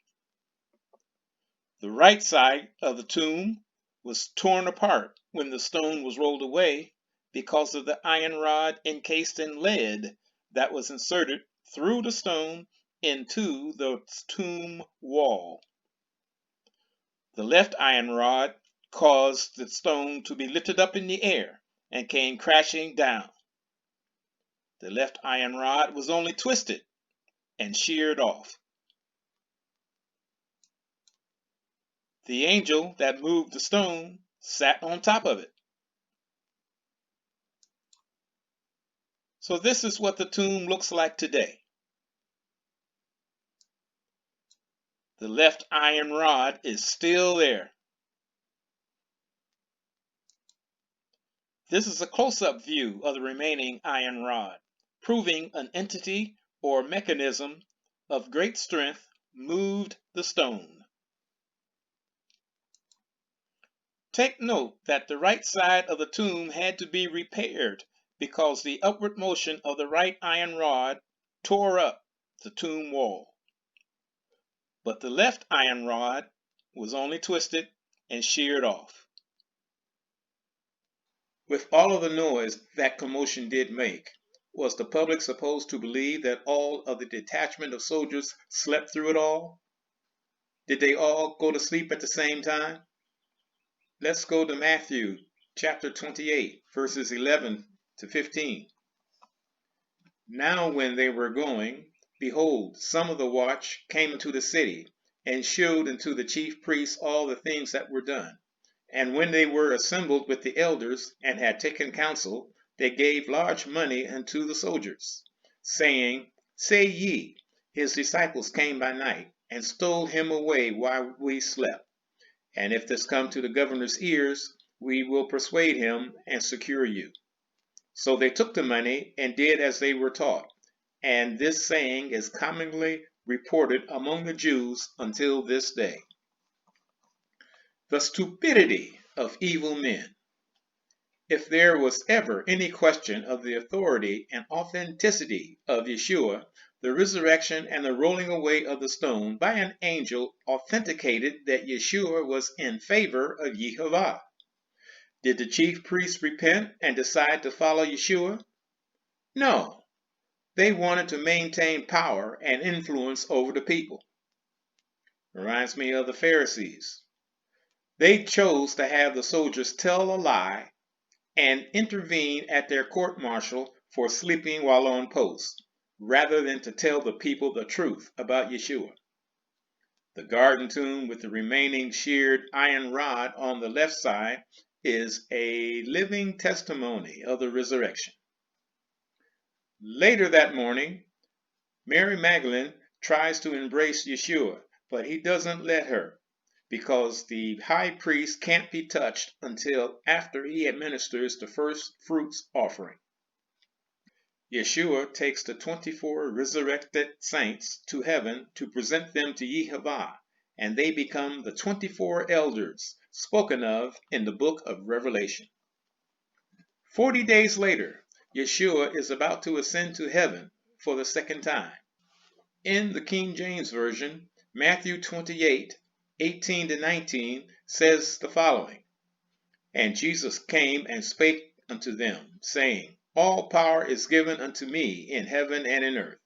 The right side of the tomb was torn apart when the stone was rolled away because of the iron rod encased in lead that was inserted through the stone into the tomb wall. The left iron rod caused the stone to be lifted up in the air and came crashing down. The left iron rod was only twisted and sheared off. The angel that moved the stone sat on top of it. So this is what the tomb looks like today. The left iron rod is still there. This is a close-up view of the remaining iron rod, proving an entity or mechanism of great strength moved the stone. Take note that the right side of the tomb had to be repaired because the upward motion of the right iron rod tore up the tomb wall. But the left iron rod was only twisted and sheared off. With all of the noise that commotion did make, was the public supposed to believe that all of the detachment of soldiers slept through it all? Did they all go to sleep at the same time? Let's go to Matthew chapter 28, verses 11 to 15. Now when they were going, behold, some of the watch came into the city, and shewed unto the chief priests all the things that were done. And when they were assembled with the elders, and had taken counsel, they gave large money unto the soldiers, saying, Say ye, his disciples came by night, and stole him away while we slept. And if this come to the governor's ears, we will persuade him and secure you. So they took the money and did as they were taught. And this saying is commonly reported among the Jews until this day. The stupidity of evil men. If there was ever any question of the authority and authenticity of Yeshua, the resurrection and the rolling away of the stone by an angel authenticated that Yeshua was in favor of Yehovah. Did the chief priests repent and decide to follow Yeshua? No. They wanted to maintain power and influence over the people. Reminds me of the Pharisees. They chose to have the soldiers tell a lie and intervene at their court-martial for sleeping while on post, rather than to tell the people the truth about Yeshua. The garden tomb with the remaining sheared iron rod on the left side is a living testimony of the resurrection. Later that morning, Mary Magdalene tries to embrace Yeshua, but he doesn't let her, because the high priest can't be touched until after he administers the first fruits offering. Yeshua takes the 24 resurrected saints to heaven to present them to Yehovah, and they become the 24 elders spoken of in the book of Revelation. 40 days later, Yeshua is about to ascend to heaven for the second time. In the King James Version, Matthew 28:18-19 says the following, "And Jesus came and spake unto them, saying, All power is given unto me in heaven and in earth.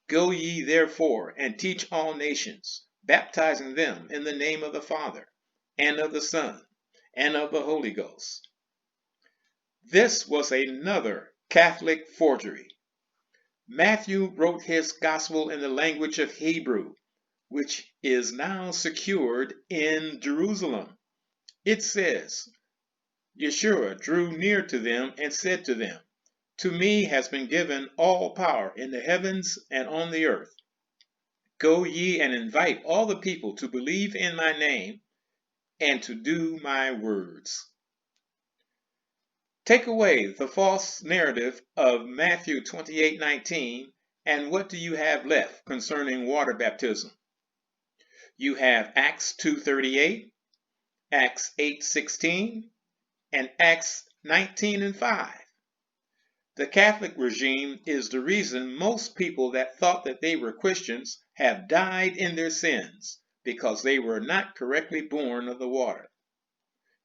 Go ye therefore and teach all nations, baptizing them in the name of the Father, and of the Son, and of the Holy Ghost." This was another Catholic forgery. Matthew wrote his gospel in the language of Hebrew, which is now secured in Jerusalem. It says, Yeshua drew near to them and said to them, To me has been given all power in the heavens and on the earth. Go ye and invite all the people to believe in my name and to do my words. Take away the false narrative of Matthew 28:19, and what do you have left concerning water baptism? You have Acts 2:38, Acts 8:16, and Acts 19:5. The Catholic regime is the reason most people that thought that they were Christians have died in their sins, because they were not correctly born of the water.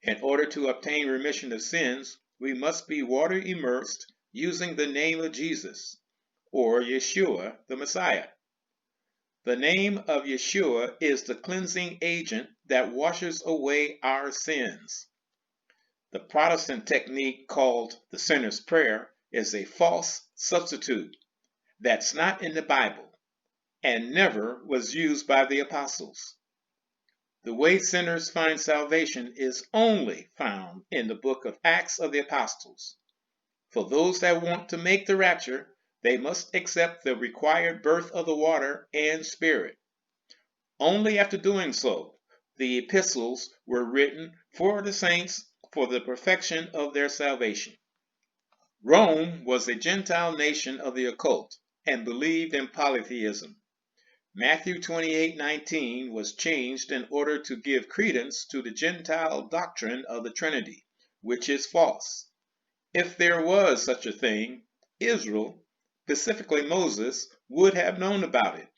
In order to obtain remission of sins, we must be water immersed using the name of Jesus, or Yeshua the Messiah. The name of Yeshua is the cleansing agent that washes away our sins. The Protestant technique called the sinner's prayer is a false substitute that's not in the Bible and never was used by the apostles. The way sinners find salvation is only found in the book of Acts of the Apostles. For those that want to make the rapture, they must accept the required birth of the water and Spirit. Only after doing so, the epistles were written for the saints for the perfection of their salvation. Rome was a Gentile nation of the occult and believed in polytheism. Matthew 28:19 was changed in order to give credence to the Gentile doctrine of the Trinity, which is false. If there was such a thing, Israel, specifically Moses, would have known about it.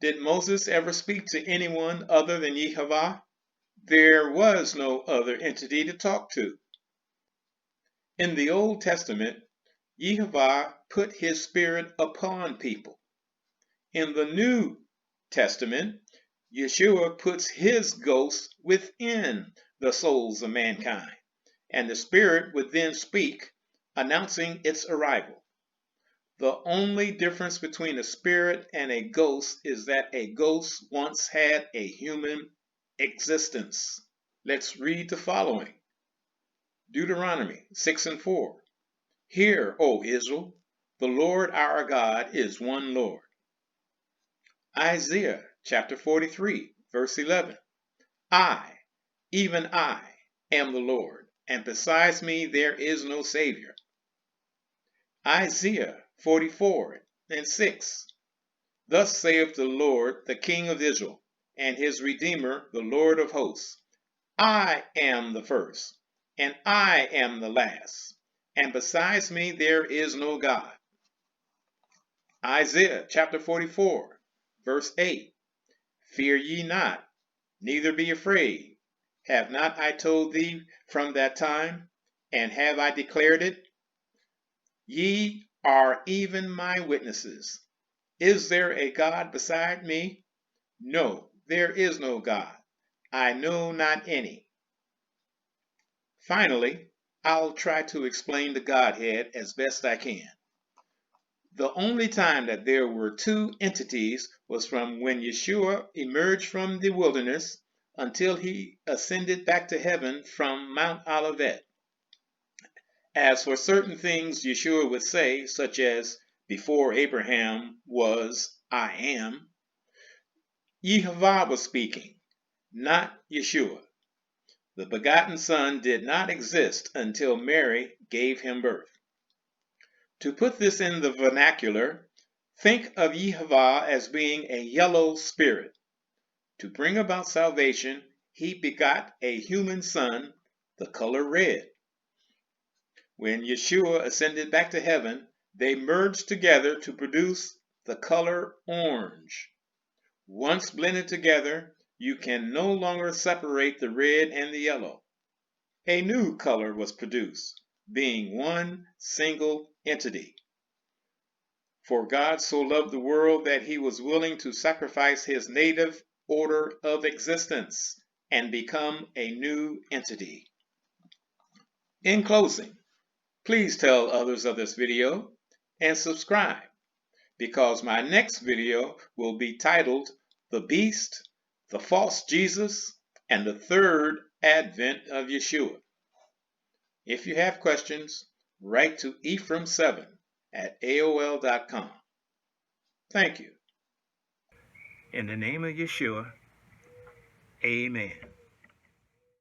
Did Moses ever speak to anyone other than Yehovah? There was no other entity to talk to. In the Old Testament, Yehovah put his spirit upon people. In the New Testament, Yeshua puts his ghost within the souls of mankind, and the Spirit would then speak, announcing its arrival. The only difference between a spirit and a ghost is that a ghost once had a human existence. Let's read the following. Deuteronomy 6:4. Hear, O Israel, the Lord our God is one Lord. Isaiah chapter 43, verse 11. I, even I, am the Lord, and besides me there is no Savior. Isaiah 44:6. Thus saith the Lord, the King of Israel, and his Redeemer, the Lord of hosts. I am the first, and I am the last, and besides me there is no God. Isaiah chapter 44, verse 8. Fear ye not, neither be afraid. Have not I told thee from that time, and have I declared it? Ye are even my witnesses. Is there a God beside me? No, there is no God. I know not any. Finally, I'll try to explain the Godhead as best I can. The only time that there were two entities was from when Yeshua emerged from the wilderness until he ascended back to heaven from Mount Olivet. As for certain things Yeshua would say, such as, before Abraham was, I am, Yehovah was speaking, not Yeshua. The begotten Son did not exist until Mary gave him birth. To put this in the vernacular, think of Yehovah as being a yellow spirit. To bring about salvation, he begot a human son, the color red. When Yeshua ascended back to heaven, they merged together to produce the color orange. Once blended together, you can no longer separate the red and the yellow. A new color was produced, being one single entity. For God so loved the world that he was willing to sacrifice his native order of existence and become a new entity. In closing, please tell others of this video and subscribe, because my next video will be titled The Beast, the False Jesus, and the Third Advent of Yeshua. If you have questions, write to ephraim7@aol.com. Thank you. In the name of Yeshua, amen.